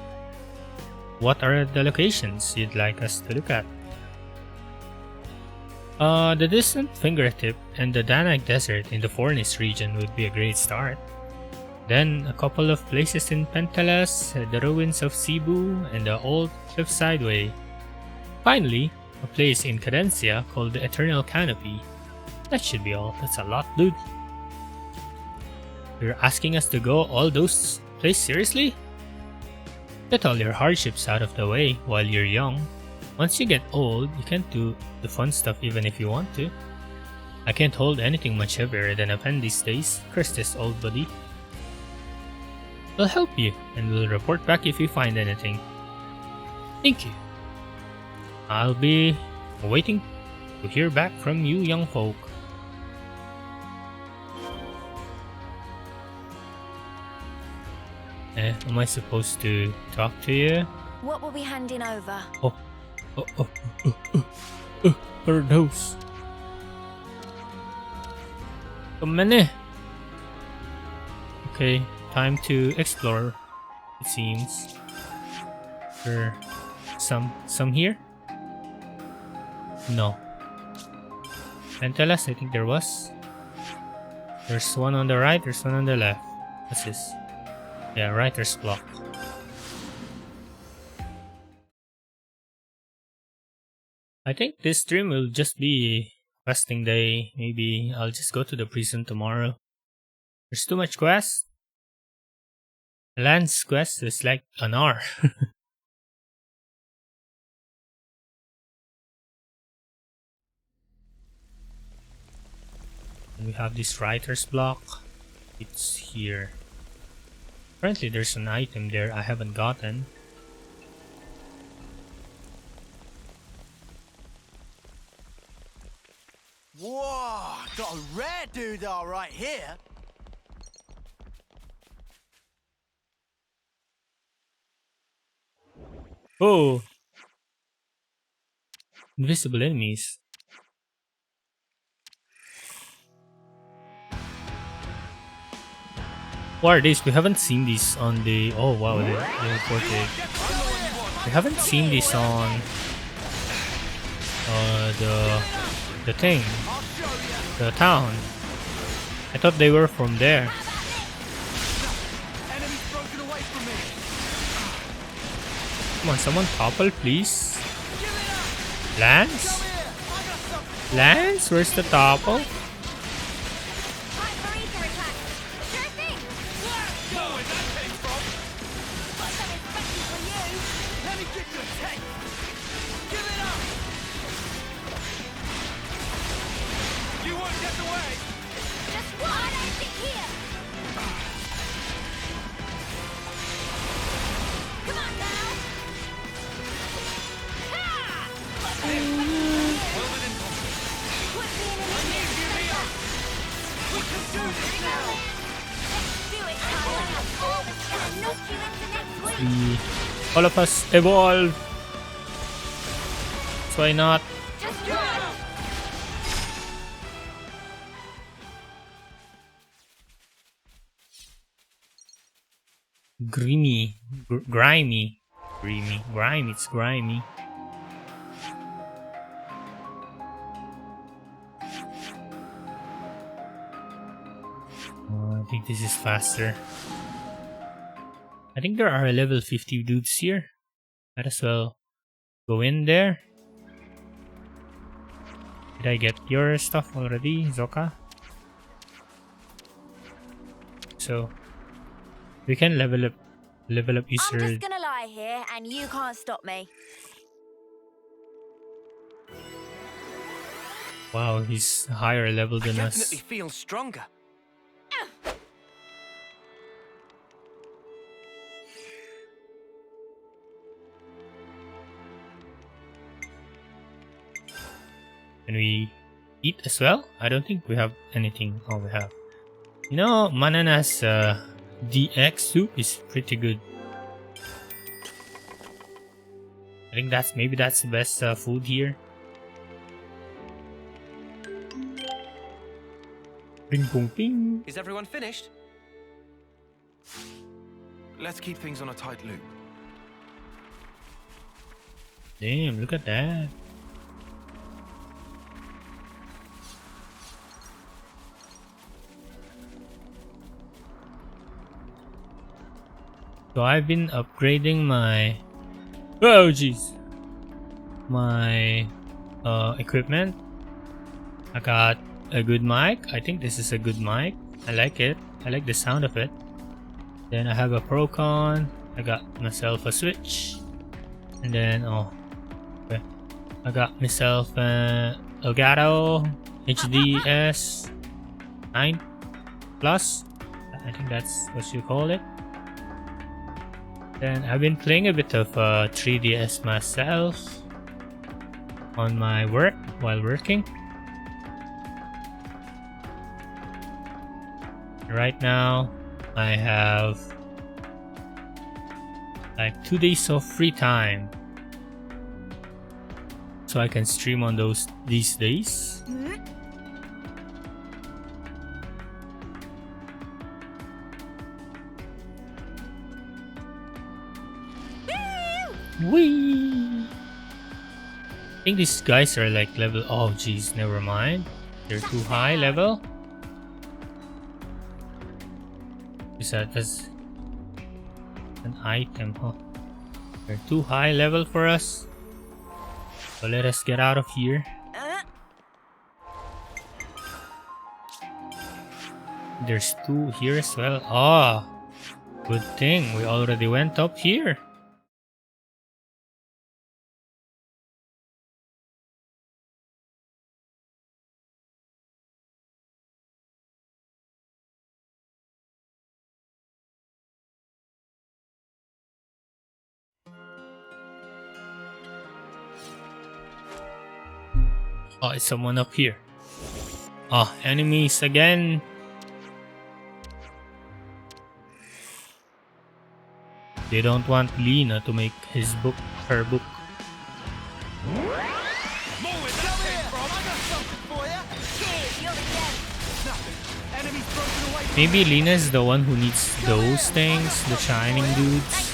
What are the locations you'd like us to look at? The distant fingertip and the Danag Desert in the Fornis region would be a great start. Then a couple of places in Pentelas, the ruins of Cebu, and the old Cliffside Way. Finally, a place in Cadencia called the Eternal Canopy. That should be all. That's a lot, dude. You're asking us to go all those places seriously? Get all your hardships out of the way while you're young. Once you get old, you can't do the fun stuff even if you want to. I can't hold anything much heavier than a pen these days, cursed this old buddy. We'll help you, and we'll report back if you find anything. Thank you. I'll be waiting to hear back from you young folk. Am I supposed to talk to you? What will we handing over? What are those? So many. Okay, time to explore. It seems. There some here? No. Pentelas, I think there was. There's one on the right, there's one on the left. What's this? Yeah, writer's block. I think this stream will just be questing day. Maybe I'll just go to the prison tomorrow. There's too much quest. Lanz quest is like an hour. And we have this writer's block. It's here. Apparently there's an item there I haven't gotten. Whoa, got a rare doodah right here. Oh! Invisible enemies. What are these? We haven't seen these on the... Oh wow, they reported. We haven't seen these on... the thing. The town. I thought they were from there. Come on, someone topple, please. Lanz? Lanz, where's the topple? All of us evolve. So why not? Grimy. Grimy. Grimy. It's grimy. Oh, I think this is faster. I think there are level 50 dudes here. Might as well go in there. Did I get your stuff already, Zoka? So we can level up user. I'm just gonna lie here and you can't stop me. Wow, he's higher level than us. Definitely feel stronger. Can we eat as well? I don't think we have anything. Oh, we have. You know, Manana's DX soup is pretty good. I think maybe that's the best food here. Ping pong ping. Is everyone finished? Let's keep things on a tight loop. Damn, look at that. So I've been upgrading my my equipment. I got a good mic. I think this is a good mic. I like it. I like the sound of it. Then I have a Procon. I got myself a Switch. And then okay. I got myself an Elgato HDS 9 Plus. I think that's what you call it. Then I've been playing a bit of 3DS myself on my work while working. Right now I have like 2 days of free time, so I can stream on these days. Whee! I think these guys are like level. Oh, geez, never mind. They're too high level. Is that's an item, huh? They're too high level for us. So let us get out of here. There's 2 here as well. Ah, good thing we already went up here. Oh, is someone up here? Oh, enemies again. They don't want Lena to make her book. Maybe Lena's the one who needs those things, the shining dudes.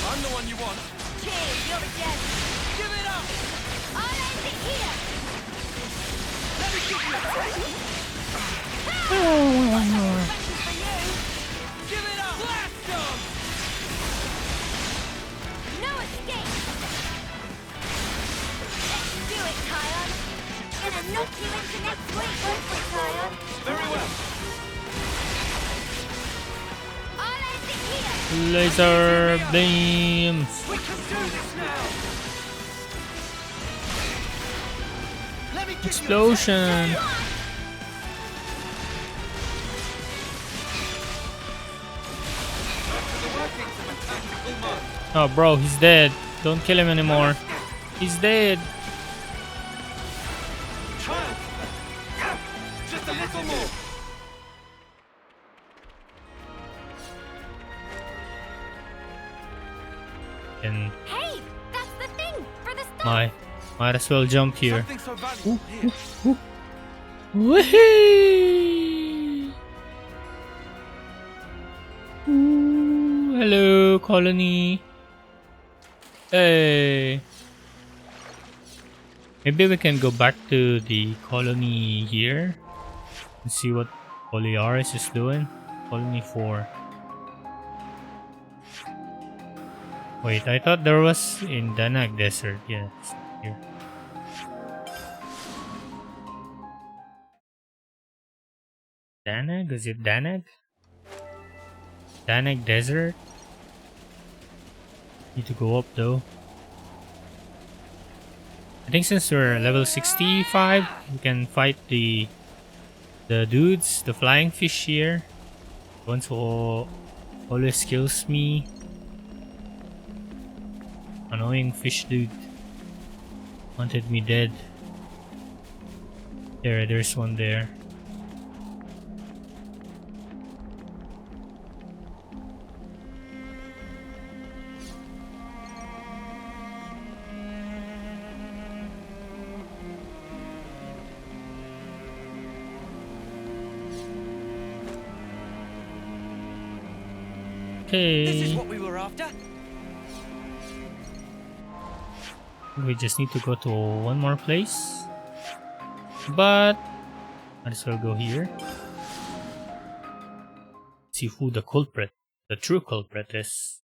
I'm the one you want. Cheers, you're a gem. Give it up! I'll end it here. Let me give you a Give it up! Blast them! No escape. Let's do it, Kion. Gonna knock you into next week, won't we, Kion? Very well. I'll end it here. Laser beams. We can do this now. Let me give Explosion. Oh, bro, he's dead. Don't kill him anymore. He's dead. Just a little more. And Hey, that's the thing for the start. might as well jump here. Something so valuable here. Woohoo! Ooh, hello, colony. Hey. Maybe we can go back to the colony here and see what Poliaris is doing. Colony 4. Wait, I thought there was in Danag Desert. Yes, here. Danag? Is it Danag? Danag Desert? Need to go up though. I think since we're level 65, we can fight the dudes, the flying fish here. Ones who always kills me. Annoying fish dude. Wanted me dead. There's one there. This is Okay. what we were after. We just need to go to one more place. But might as well go here. See who the culprit, the true culprit is.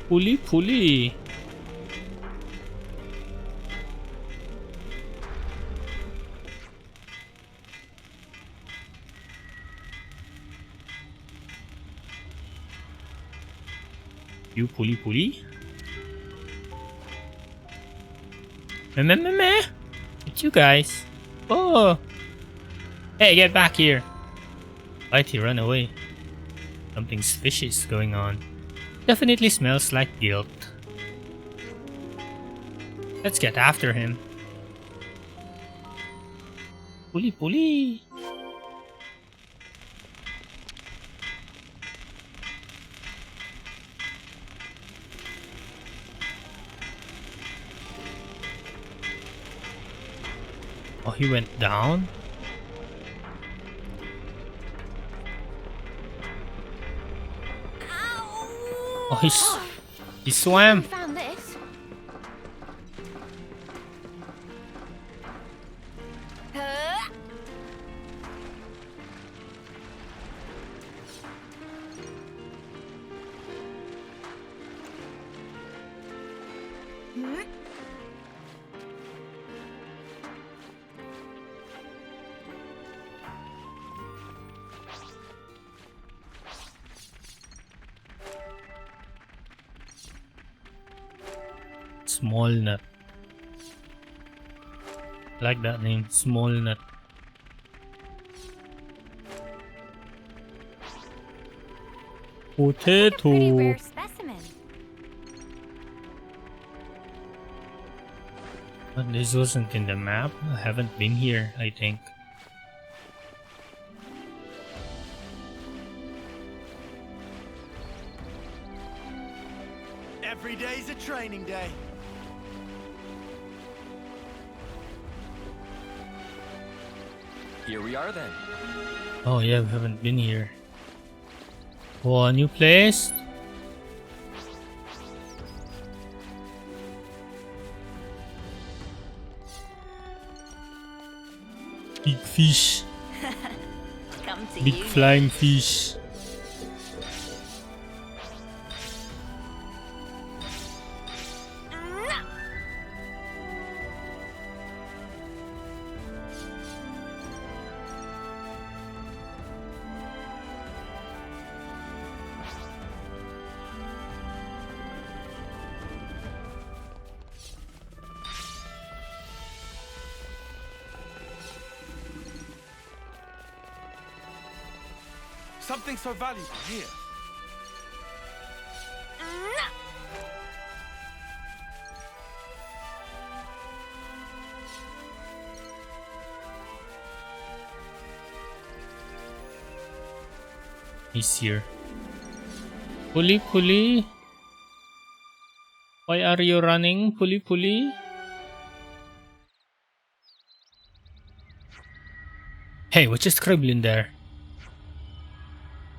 Puli. You puli. Meh. It's you guys. Oh. Hey, get back here. Why'd he run away? Something fishy is going on. Definitely smells like guilt. Let's get after him. Puli. Oh, he went down? Oh, he swam. Found this. Small nut. I like that name, small nut. Pretty Potato. rare specimen. But this wasn't in the map. I haven't been here, I think. Every day's a training day. Here we are then. Oh yeah, we haven't been here. Oh, a new place? Big fish. Come to Big you. flying fish. Something so valuable here. He's here. Puli. Why are you running, Puli? Hey, what's just scribbling there?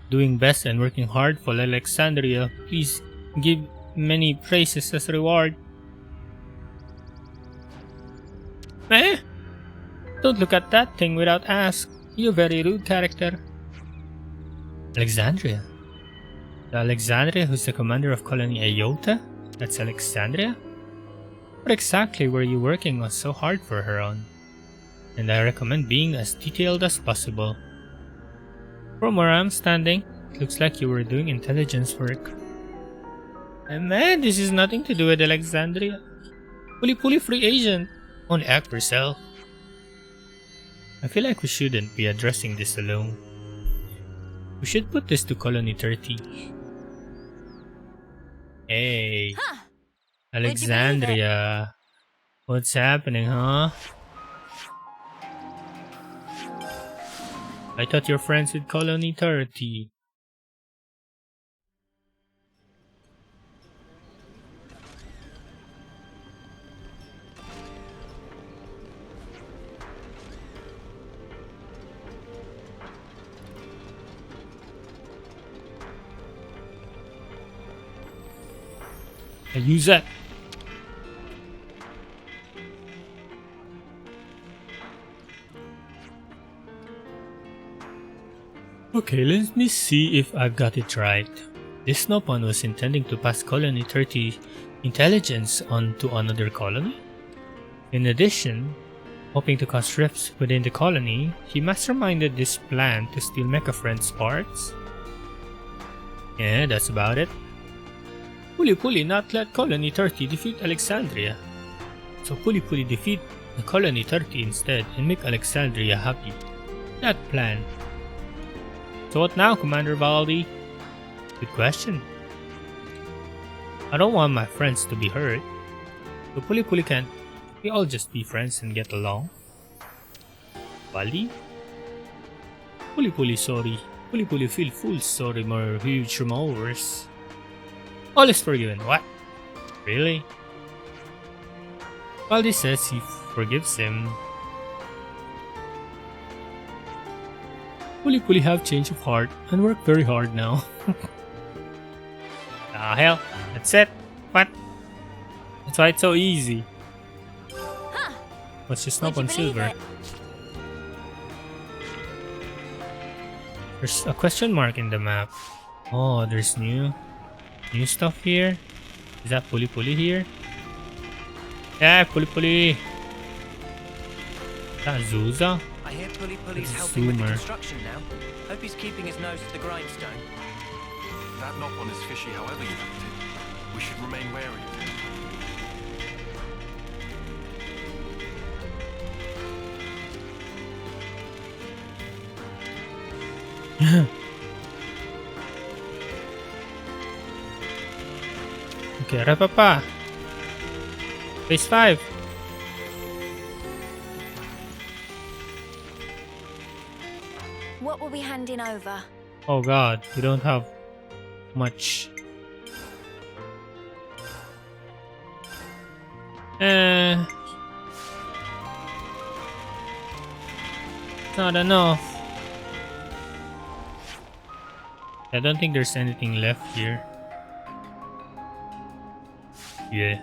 Doing best and working hard for Alexandria. Please give many praises as reward. Eh? Don't look at that thing without ask. You're a very rude character. Alexandria? The Alexandria who's the commander of Colony Iota? That's Alexandria? What exactly were you working on so hard for her on? And I recommend being as detailed as possible. From where I'm standing, it looks like you were doing intelligence work. And man, this has nothing to do with Alexandria. Puli free agent. Only act for yourself. I feel like we shouldn't be addressing this alone. We should put this to Colony 30. Hey. Huh. Alexandria. What's happening, huh? I thought you're friends with Colony 30. I use that. Okay, let me see if I've got it right. This Snowpan was intending to pass Colony 30 intelligence on to another colony. In addition, hoping to cause rifts within the colony, he masterminded this plan to steal Mecha Friend's parts. Yeah, that's about it. Puli not let Colony 30 defeat Alexandria. So Puli defeat the Colony 30 instead and make Alexandria happy. That plan. So what now, Commander Baldi? Good question. I don't want my friends to be hurt. So Puli can't we all just be friends and get along? Baldi? Puli sorry. Puli feel full sorry more huge remorse. All is forgiven. What? Really? Baldi says he forgives him. Puli have change of heart and work very hard now. Ah hell, that's it. What? That's why it's so easy. Huh. What's just not on silver? There's a question mark in the map. Oh, there's new stuff here. Is that Puli here? Yeah, Puli. Is that Zuza? I hear Puli's It's helping with the Zoomer. construction now. Hope he's keeping his nose to the grindstone. That knock-on is fishy however you look at it. We should remain wary of him. Okay, Rapapa. Phase 5. What will we handing over? Oh god, we don't have much. Not enough. I don't think there's anything left here. Yeah.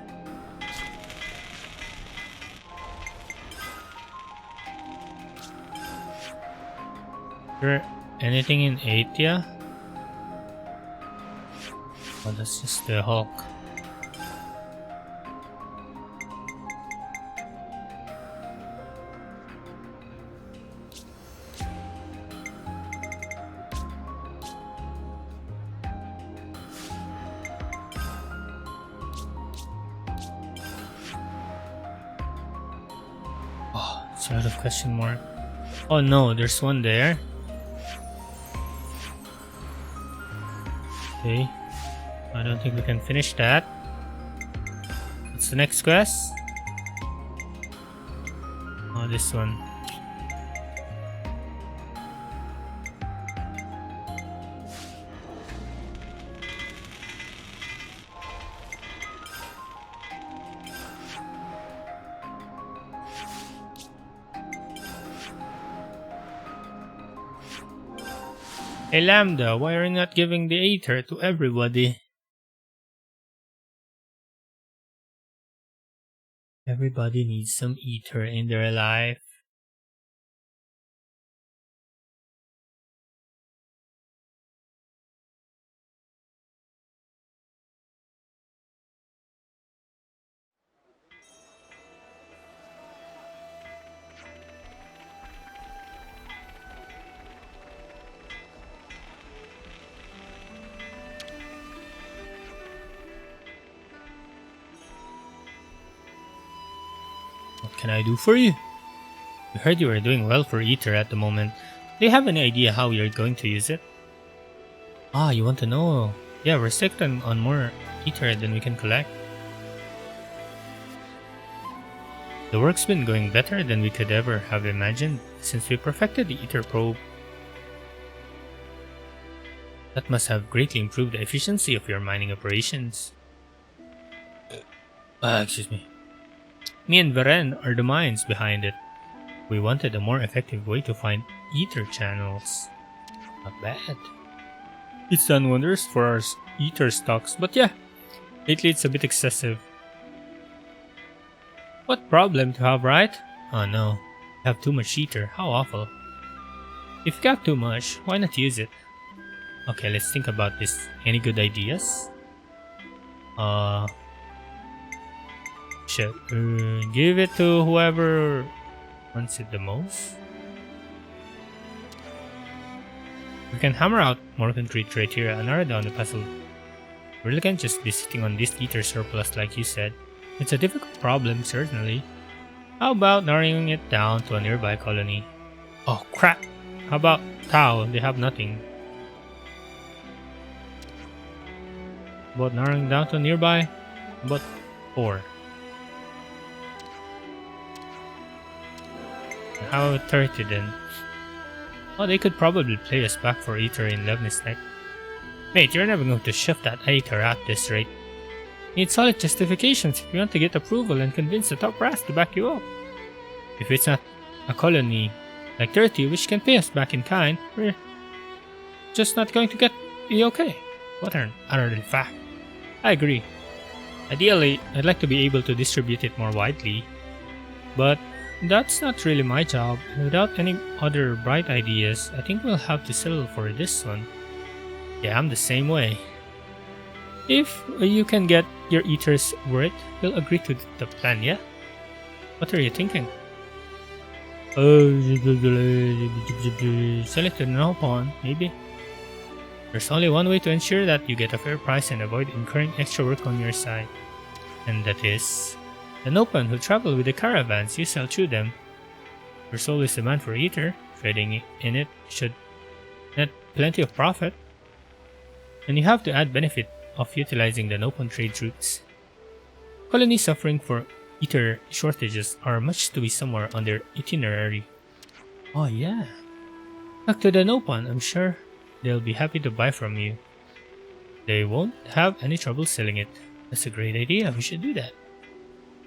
There anything in Atia? Oh, that's just the Hulk. Oh, it's a lot of question mark. Oh no, there's one there. Okay. I don't think we can finish that. What's the next quest? Oh, this one. Hey Lambda, why are you not giving the Aether to everybody? Everybody needs some Aether in their life. What can I do for you? We heard you are doing well for Aether at the moment. Do you have any idea how you're going to use it? Ah, you want to know? Yeah, we're stuck on more Aether than we can collect. The work's been going better than we could ever have imagined since we perfected the Aether probe. That must have greatly improved the efficiency of your mining operations. Excuse me. Me and Varen are the minds behind it. We wanted a more effective way to find Aether channels. Not bad. It's done wonders for our Aether stocks, but yeah, Lately it's a bit excessive. What problem to have, right? Oh no, you have too much ether. How awful. If you got too much, why not use it? Okay, let's think about this. Any good ideas? Shit. Give it to whoever wants it the most. We can hammer out more concrete criteria and narrow down the puzzle. We really can't just be sitting on this ether surplus like you said. It's a difficult problem, certainly. How about narrowing it down to a nearby colony? Oh crap! How about Tau? They have nothing. About narrowing down to nearby? About 4. How 30 then? Oh, they could probably play us back for ether in Levnis Neck. Mate, you're never going to shift that ether at this rate. Need solid justifications if you want to get approval and convince the top brass to back you up. If it's not a colony like 30 which can pay us back in kind, we're just not going to get the okay. What an utterly fact. I agree. Ideally, I'd like to be able to distribute it more widely, but that's not really my job, and without any other bright ideas, I think we'll have to settle for this one. Yeah, I'm the same way. If you can get your ethers worth, we'll agree to the plan, yeah? What are you thinking? Sell it to Nopon, maybe? There's only one way to ensure that you get a fair price and avoid incurring extra work on your side. And that is the Nopon who travel with the caravans you sell through them. There's always demand for ether. Trading in it should net plenty of profit. And you have to add benefit of utilizing the Nopon trade routes. Colonies suffering for ether shortages are much to be somewhere on their itinerary. Oh yeah. Talk to the Nopon, I'm sure they'll be happy to buy from you. They won't have any trouble selling it. That's a great idea, we should do that.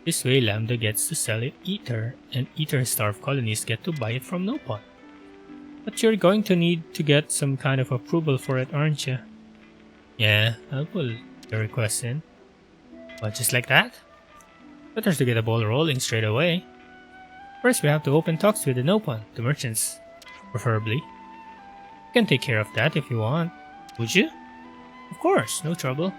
This way Lambda gets to sell it ether, and ether-starved colonies get to buy it from Nopon. But you're going to need to get some kind of approval for it, aren't you? Yeah, I'll put the request in. But just like that? Better to get the ball rolling straight away. First we have to open talks with the Nopon, the merchants, preferably. You can take care of that if you want. Would you? Of course, no trouble.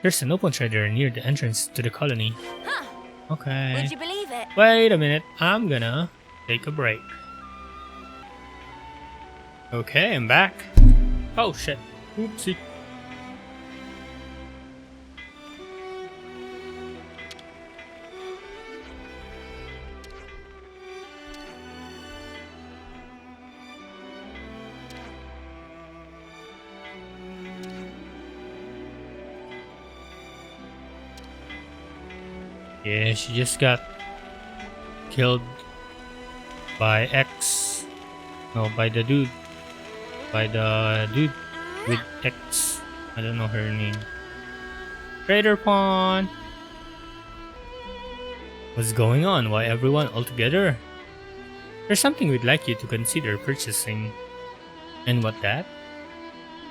There's an open trader near the entrance to the colony. Huh. Okay. Would you believe it? Wait a minute, I'm gonna take a break. Okay, I'm back. Oh shit. Oopsie. Yeah, she just got killed by X. No, by the dude. By the dude with X. I don't know her name. Trader Pawn! What's going on? Why everyone all together? There's something we'd like you to consider purchasing. And what that?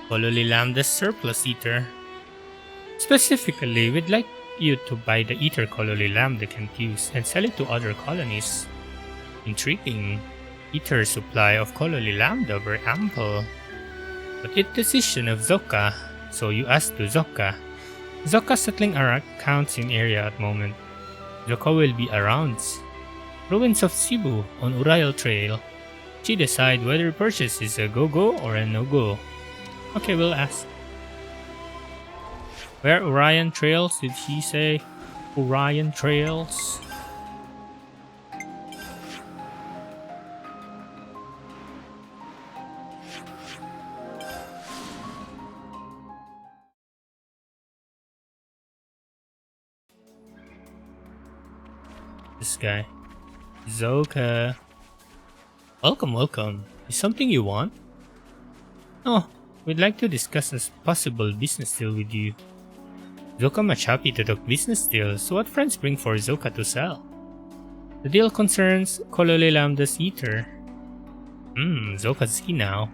Colony Lambda's surplus ether. Specifically, we'd like you to buy the ether Colony Lambda can use and sell it to other colonies. Intriguing. Ether supply of Colony Lambda were ample. But it's the decision of Zoka, so you ask to Zoka. Zoka settling our accounts in area at moment. Zoka will be around. Ruins of Cebu on Uriel Trail. She decide whether purchase is a go-go or a no-go. Okay, we'll ask. Where Orion Trails? Did he say Orion Trails? This guy. Zoka. Welcome, welcome. Is something you want? Oh, we'd like to discuss a possible business deal with you. Zoka much happy to talk business deals, so what friends bring for Zoka to sell? The deal concerns Colony Lambda's ether. Zoka see now.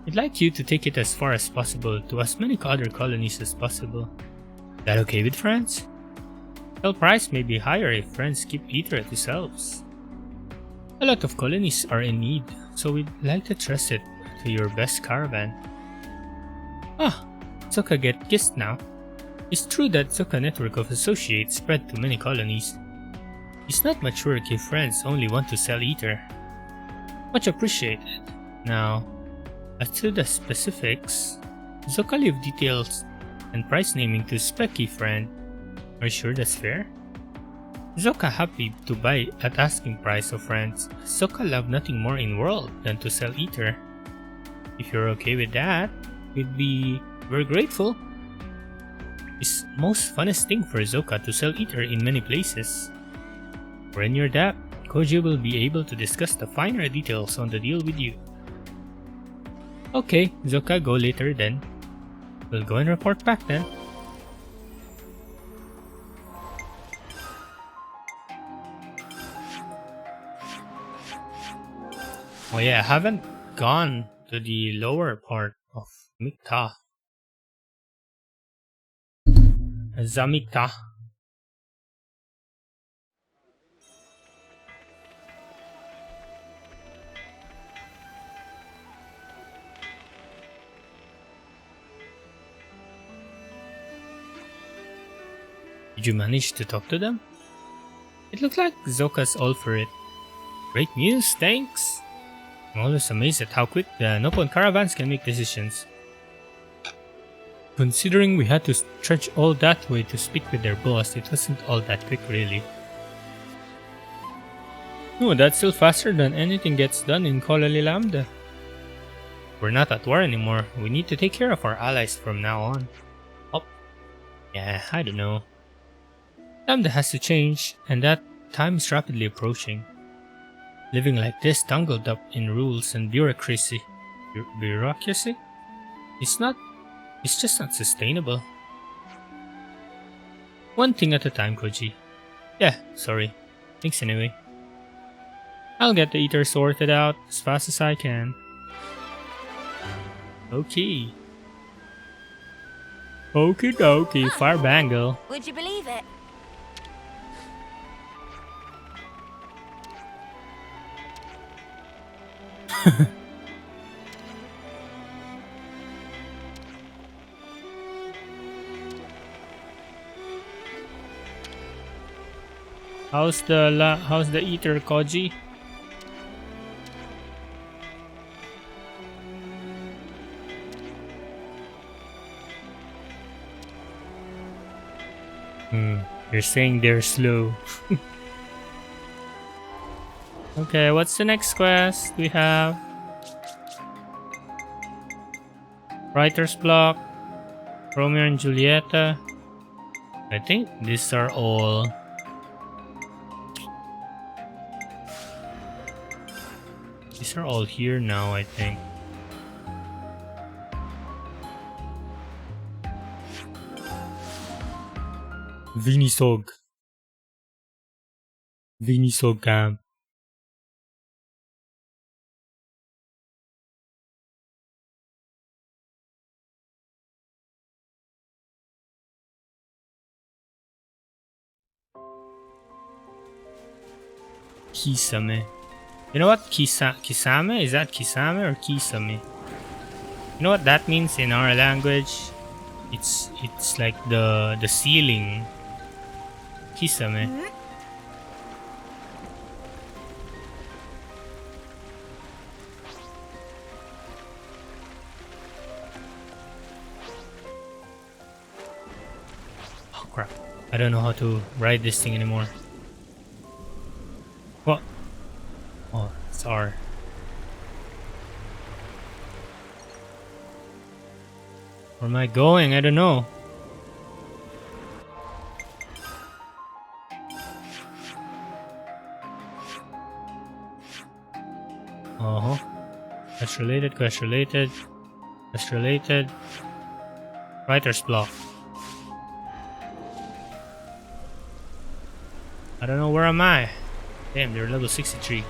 I'd like you to take it as far as possible to as many other colonies as possible. Is that okay with friends? Sale price may be higher if friends keep Ether at yourselves. A lot of colonies are in need, so we'd like to trust it to your best caravan. Ah, Zoka get kissed now. It's true that Zoka network of associates spread to many colonies. It's not much work if friends only want to sell Ether. Much appreciated. Now, as to the specifics, Zoka leave details and price naming to Specky friend. Are you sure that's fair? Zoka happy to buy at asking price of friends. Zoka love nothing more in world than to sell Ether. If you're okay with that, we'd be very grateful. It's most funnest thing for Zoka to sell Ether in many places. When you're that, Koji will be able to discuss the finer details on the deal with you. Okay, Zoka, go later then. We'll go and report back then. Oh yeah, I haven't gone to the lower part of Mikta. Zamikta. Did you manage to talk to them? It looks like Zoka's all for it. Great news, thanks! I'm always amazed at how quick the Nopon caravans can make decisions. Considering we had to stretch all that way to speak with their boss, it wasn't all that quick really. No, that's still faster than anything gets done in Colony Lambda. We're not at war anymore, we need to take care of our allies from now on. Oh, yeah, I don't know. Lambda has to change, and that time is rapidly approaching. Living like this tangled up in rules and bureaucracy. Bureaucracy? It's just not sustainable. One thing at a time, Koji. Yeah, sorry. Thanks anyway. I'll get the Ether sorted out as fast as I can. Okay. Okie dokie, fire bangle. Would you believe it? How's the Ether, Koji? You're saying they're slow. Okay, what's the next quest we have? Writer's block, Romeo and Julieta. I think these are all. These are all here now, I think. Vinisog. Vinisog camp. Kisame. You know what Kisame? Is that Kisame or Kisame? You know what that means in our language? It's like the ceiling. Kisame. Oh crap. I don't know how to ride this thing anymore. What? Oh, it's R. Where am I going? I don't know. Quest related, quest related, quest related. Writer's block. I don't know, where am I? Damn, they're level 63.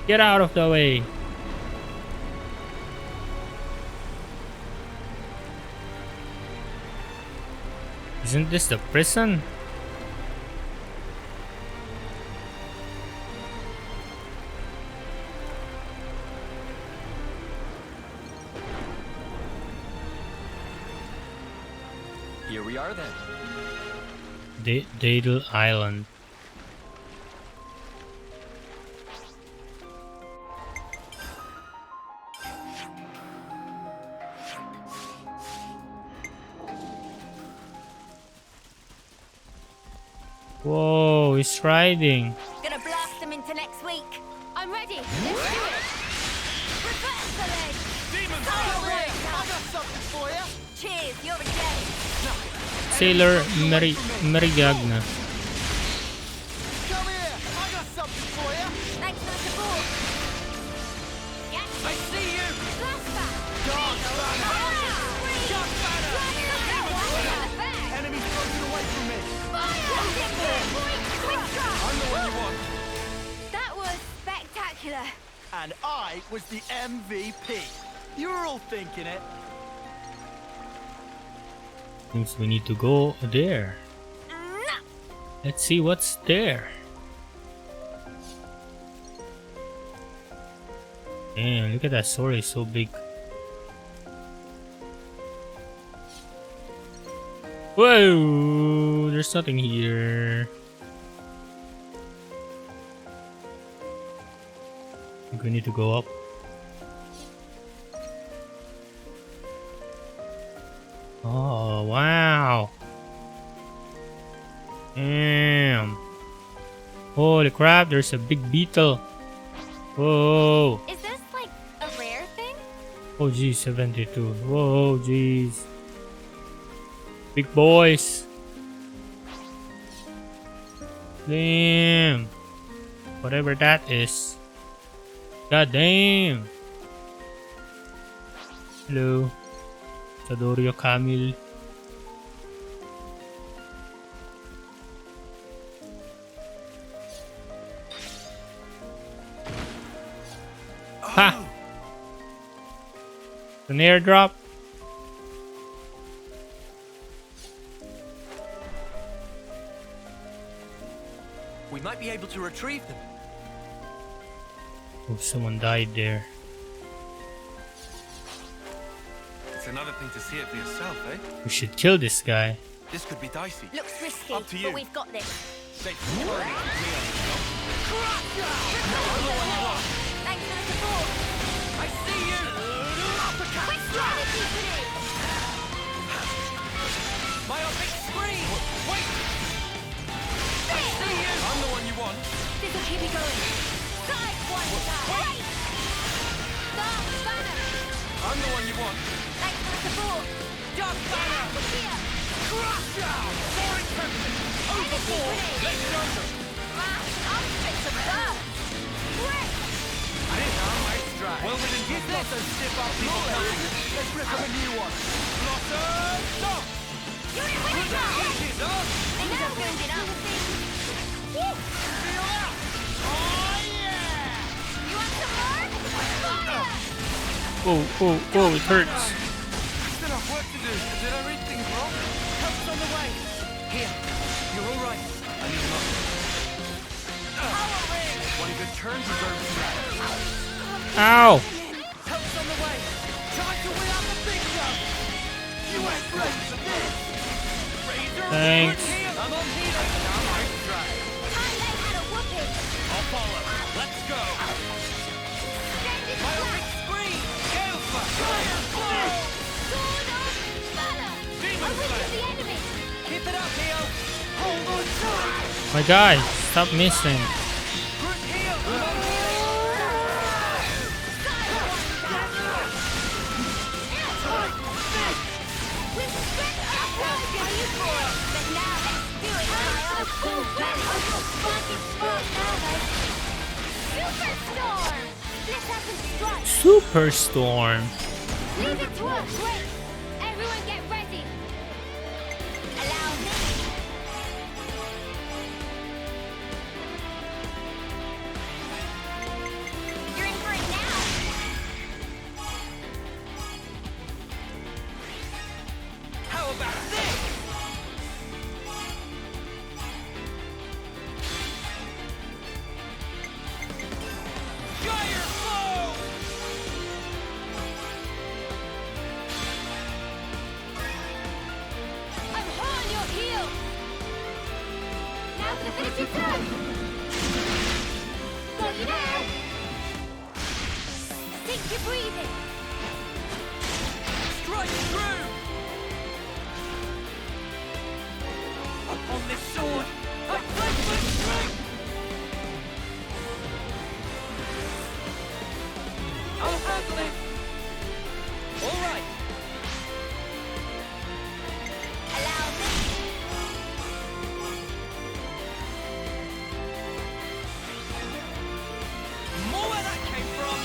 Get out of the way. Isn't this the prison? Here we are then. Dadle Island. Whoa, he's riding. Gonna blast them into next week. I'm ready. Let's do it. Reverse the leg. Demons! I got something for you. Cheers, you're a day. Sailor Merigagna. Come here. I got something for you. Thanks for the support. Yes, I see you! Flashback. Dark banner. Dark Enemies broken away from me. I'm the one you want. That was spectacular. And I was the MVP. You were all thinking it. Seems we need to go there. Let's see what's there. Damn, look at that sword, it's so big. Whoa, there's nothing here. I think we need to go up. Oh, wow. Damn. Holy crap, there's a big beetle. Whoa. Is this like a rare thing? Oh, geez, 72. Whoa, geez. Big boys. Damn. Whatever that is. God damn. Hello. Sadorio Camille. Ha! An airdrop. We might be able to retrieve them. Oh, someone died there. It's another thing to see it for yourself, eh? We should kill this guy. This could be dicey. Looks risky, Up to you. but we've got this. Safe. Thanks for the support. I see you! Quick strategy today. My big screen! Wait! I see you! I'm the one you want. This'll keep me going. Side one side. Right. Dark banner. I'm the one you want. Thanks for the support. Dark banner! Here. Crusher! Soaring tempest! Overboard! Let's go! I'm fit to burn. Quick. I didn't know my stride. Well, within Use this and stiff up people coming. Let's rip them a new one. Blossom! Stop! Unit winner. Easy, dog! Things are building up. Feel that! Oh, yeah! You want some more? Fire. Oh, oh, oh, it hurts. Still have work to do. Did I read things wrong? Help's on the way! Here, you're all right. I need him up. One of your turns deserves that. Ow! Help's on the way! Time to win out the big stuff! You ain't ready for this! Razor, Thanks. I'm on healing! Now my stride! Time they had a whooping. I'll follow. Let's go! Splendid My flash. big screen! Gale flash! Fire! Fire! Sword of valor. Demon Away flash! from the enemy. Keep it up, Neo! Hold on tight! My guy, stop missing. Group heal! I'm on healing! With strength up are you for it? But now let's do it. Full fucking sport now, Superstorm. Split up and strike. Superstorm. Leave it to us. Wait. Everyone get ready. Allow me. You're in for it now. How about this? Finish your turn! Got you now! Sink your breathing! Strike through! Upon this sword, a placement strength! I'll handle it! All right! Allow me! More where that came from!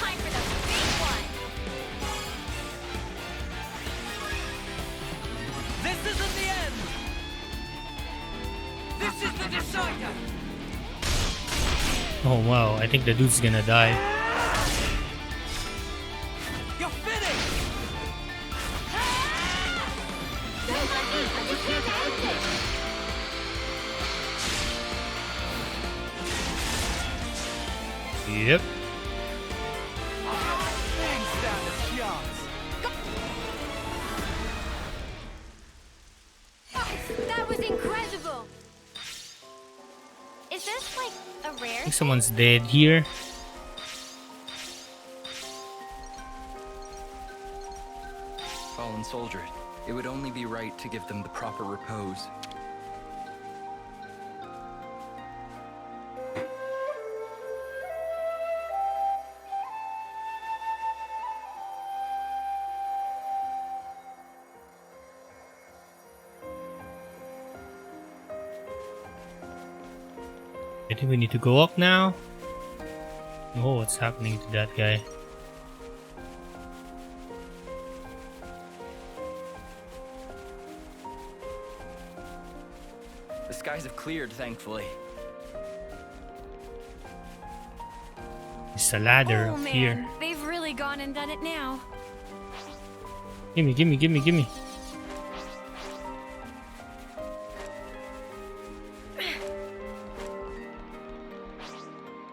Time for the big one! This isn't the end! This is the decider! Oh wow, I think the dude's gonna die. You're finished! Don't mind me, I'm just here to end it! Yep. Didn't stand a chance! That was incredible! Is this like a I rare? think someone's dead here. Fallen soldier, it would only be right to give them the proper repose. I think we need to go up now. Oh, what's happening to that guy? The skies have cleared, thankfully. It's a ladder Oh up man, here. they've really gone and done it now. Gimme, gimme, gimme, gimme.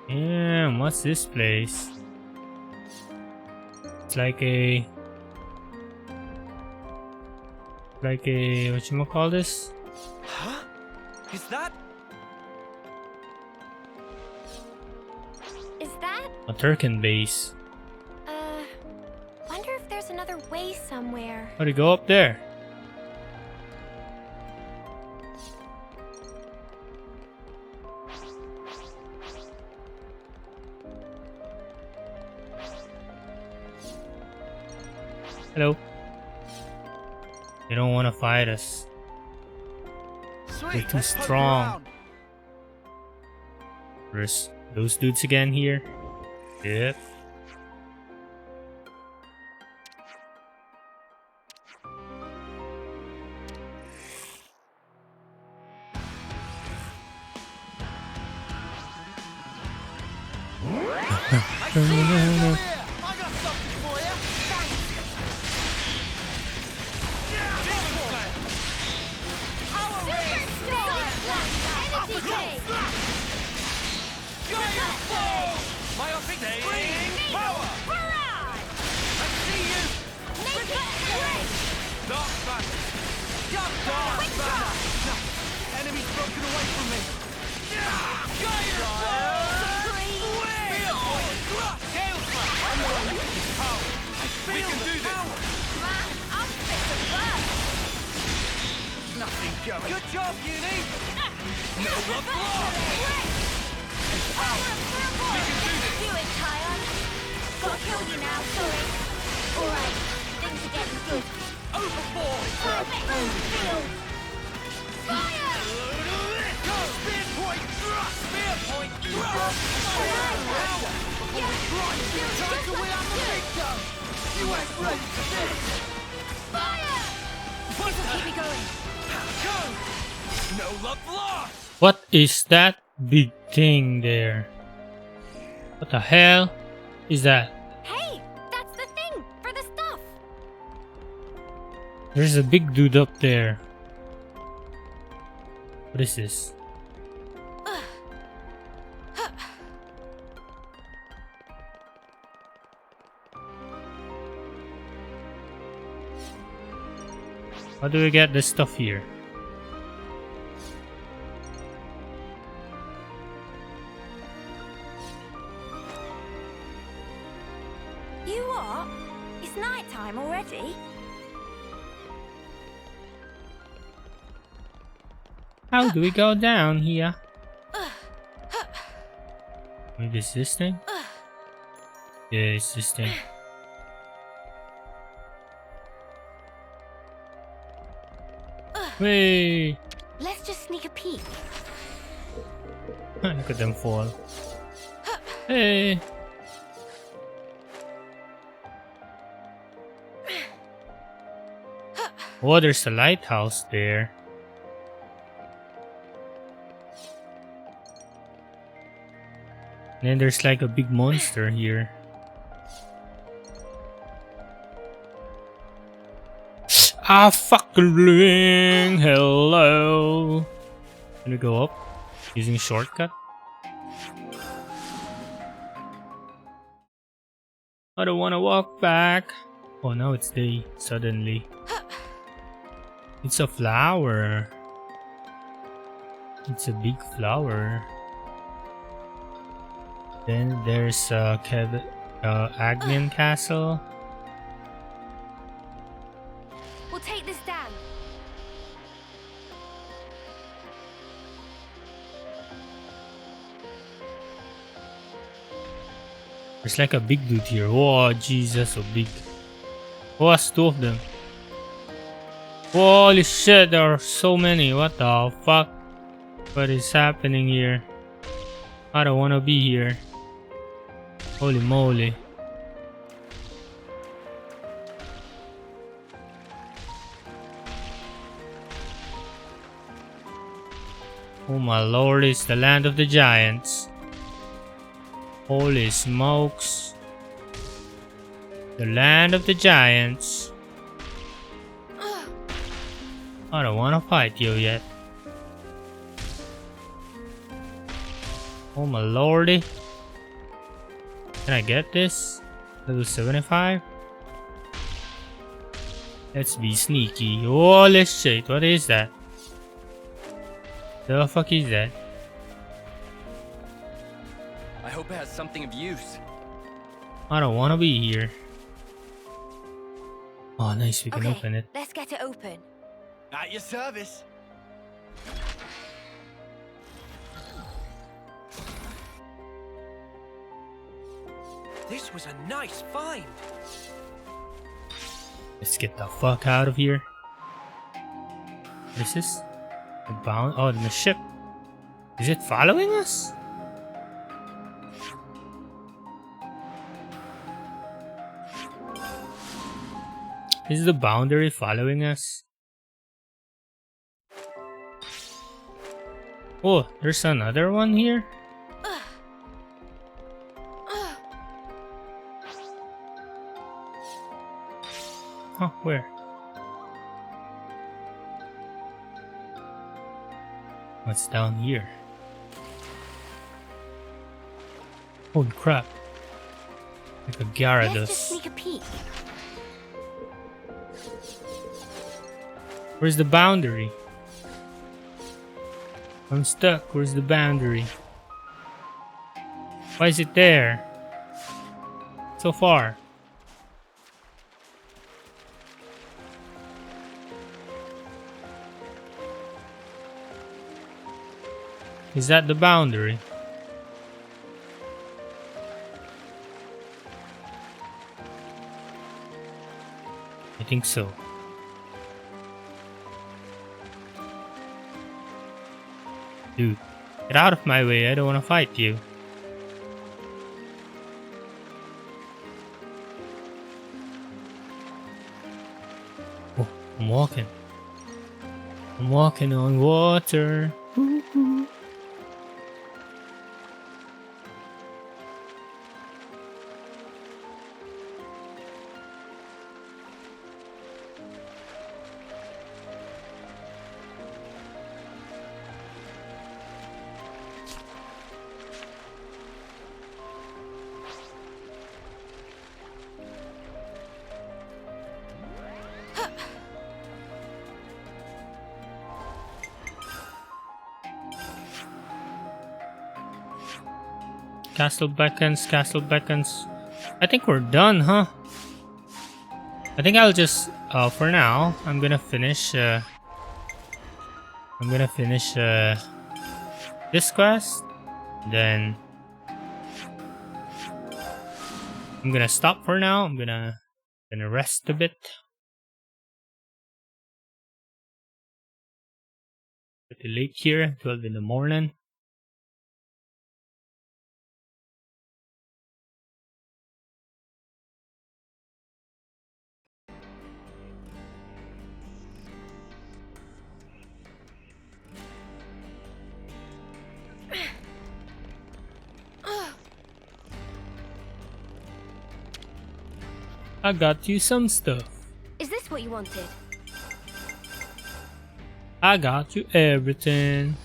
Damn, what's this place? It's like a whatchamacallit? Huh? Is that? Is that? A Turken base. Wonder if there's another way somewhere. How do you go up there? Hello. They don't want to fight us. Sweet, They're too let's poke strong. around. There's those dudes again here. Yep. I see you over here! I got something for you! Power Ray! Energy Gauge! Giant Fall! Myopic Spring! Power! Barrage! I see you! Naked Strength! Dark Battle! Dark Battle! No! Enemy's broken away from me! Giant Fall! Feel Point! Gale Slash! I'm the one with power! We can do this! Man, I'm fit to burn! Nothing going! Good job, Uni! No love lost! We can do this! Do it, Kyle. Gotta kill you now, sorry. Alright, things are getting good. Overboard for a Perfect field! Fire! Go! Spear Point thrust! Spear Point thrust! Power! Right! Time to win out the big gun! You ain't ready for this! Fire! This'll keep me going. Go! No love lost! What is that big thing there? What the hell is that? Hey, that's the thing for the stuff. There's a big dude up there. What is this? How do we get this stuff here? You what? It's night time already? How do we go down here? Maybe it's this thing? Yeah, it's this thing. Wait! Let's just sneak a peek. Look at them fall. Hey! Oh, there's a lighthouse there. And then there's like a big monster here. Ah, fucking hello. Can we go up using shortcut? I don't want to walk back. Oh, now it's day suddenly. It's a flower. It's a big flower. Then there's Agnian Castle. We'll take this down. There's like a big dude here. Whoa, Jesus, so big. Oh, that's two of them. Holy shit, there are so many. What the fuck? What is happening here? I don't want to be here. Holy moly. Oh my lord, it's the land of the giants. Holy smokes. The land of the giants. I don't want to fight you yet. Oh my lordy. Can I get this? Level 75? Let's be sneaky. Holy shit, what is that? The fuck is that? I hope it has something of use. I don't want to be here. Oh nice, we can open it. Let's get it open. At your service. This was a nice find. Let's get the fuck out of here. What is this? The bound? Oh, the ship. Is it following us? Is the boundary following us? Oh, there's another one here? Huh, where? What's down here? Holy crap. Like a Gyarados. Let's just sneak a peek. Where's the boundary? I'm stuck. Where's the boundary? Why is it there? So far. Is that the boundary? I think so. Dude, get out of my way. I don't want to fight you. Oh, I'm walking. I'm walking on water. Castle beckons, castle beckons. I think we're done, huh? I think I'll just, for now, I'm gonna finish this quest. Then I'm gonna stop for now. I'm gonna rest a bit. Pretty late here, 12 in the morning. I got you some stuff. Is this what you wanted? I got you everything.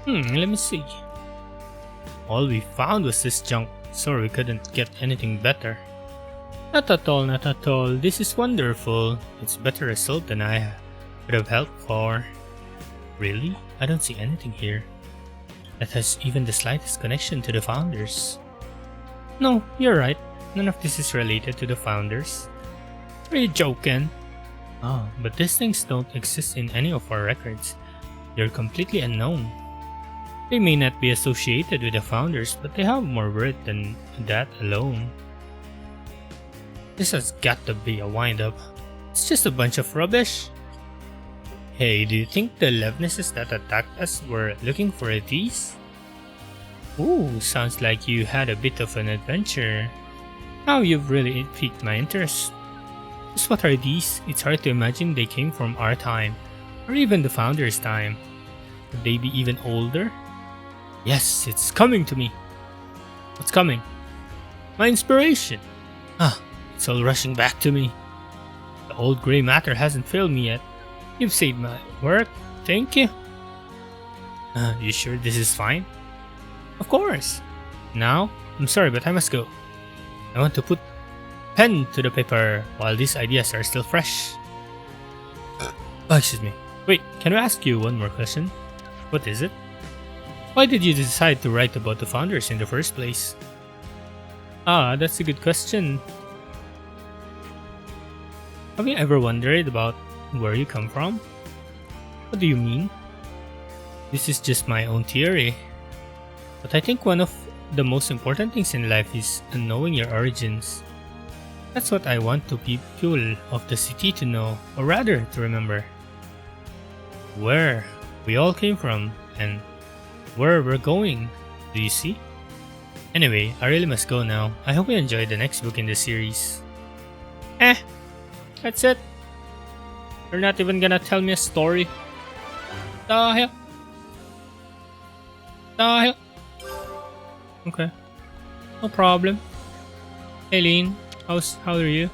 Let me see. All we found was this junk. Sorry we couldn't get anything better. Not at all, not at all. This is wonderful. It's a better result than I could have hoped for. Really? I don't see anything here that has even the slightest connection to the founders. No, you're right. None of this is related to the founders. Are you joking? Oh, but these things don't exist in any of our records. They're completely unknown. They may not be associated with the founders, but they have more worth than that alone. This has got to be a wind-up. It's just a bunch of rubbish. Hey, do you think the Levnesses that attacked us were looking for these? Ooh, sounds like you had a bit of an adventure. Now you've really piqued my interest. Just what are these? It's hard to imagine they came from our time, or even the Founders' time. Could they be even older? Yes, it's coming to me. What's coming? My inspiration. It's all rushing back to me. The old grey matter hasn't failed me yet. You've saved my work. Thank you. You sure this is fine? Of course. Now, I'm sorry, but I must go. I want to put pen to the paper while these ideas are still fresh. Oh, excuse me. Wait, can I ask you one more question? What is it? Why did you decide to write about the founders in the first place? That's a good question. Have you ever wondered about where you come from? What do you mean? This is just my own theory. But I think one of the most important things in life is knowing your origins. That's what I want the people of the city to know, or rather to remember. Where we all came from and where we're going, do you see? Anyway, I really must go now. I hope you enjoyed the next book in the series. That's it. You're not even gonna tell me a story. The hell? The hell? Okay. No problem. Aileen, how are you?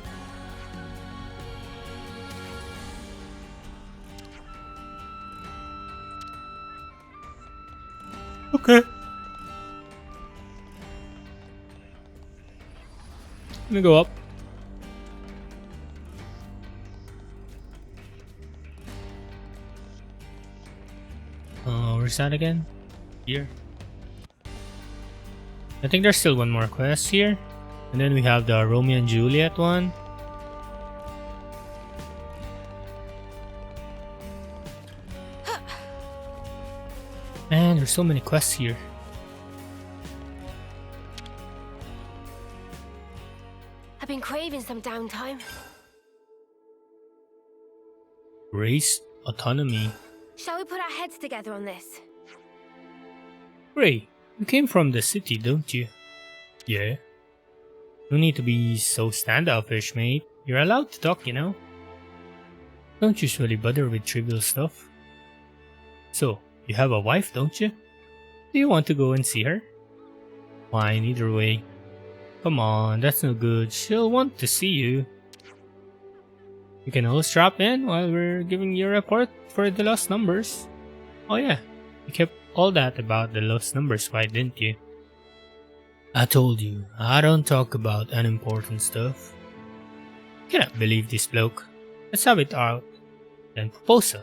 Okay. Let me go up. Where's that again? Here. I think there's still one more quest here. And then we have the Romeo and Juliet one. Man, there's so many quests here. I've been craving some downtime. Race autonomy. Shall we put our heads together on this? Ray, you came from the city, don't you? Yeah. No need to be so standoffish, mate. You're allowed to talk, you know? Don't usually bother with trivial stuff. So, you have a wife, don't you? Do you want to go and see her? Fine, either way. Come on, that's no good. She'll want to see you. You can always drop in while we're giving you a report for the lost numbers. Oh yeah, you kept all that about the lost numbers, why didn't you? I told you, I don't talk about unimportant stuff. Cannot believe this bloke. Let's have it out. Then proposal.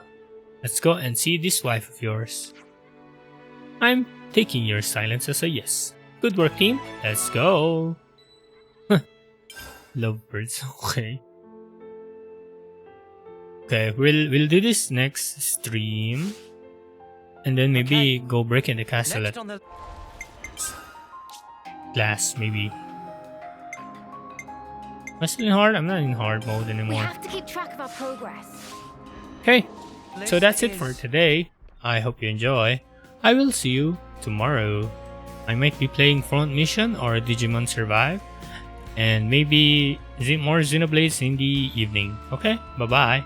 Let's go and see this wife of yours. I'm taking your silence as a yes. Good work, team. Let's go. Lovebirds. Okay. Okay, we'll do this next stream, and then maybe go break in the castle at last. Maybe. Am I still in hard? I'm not in hard mode We anymore. have to keep track of our progress. Okay, so that's it for today. I hope you enjoy. I will see you tomorrow. I might be playing Front Mission or Digimon Survive, and maybe more Xenoblades in the evening. Okay, bye bye.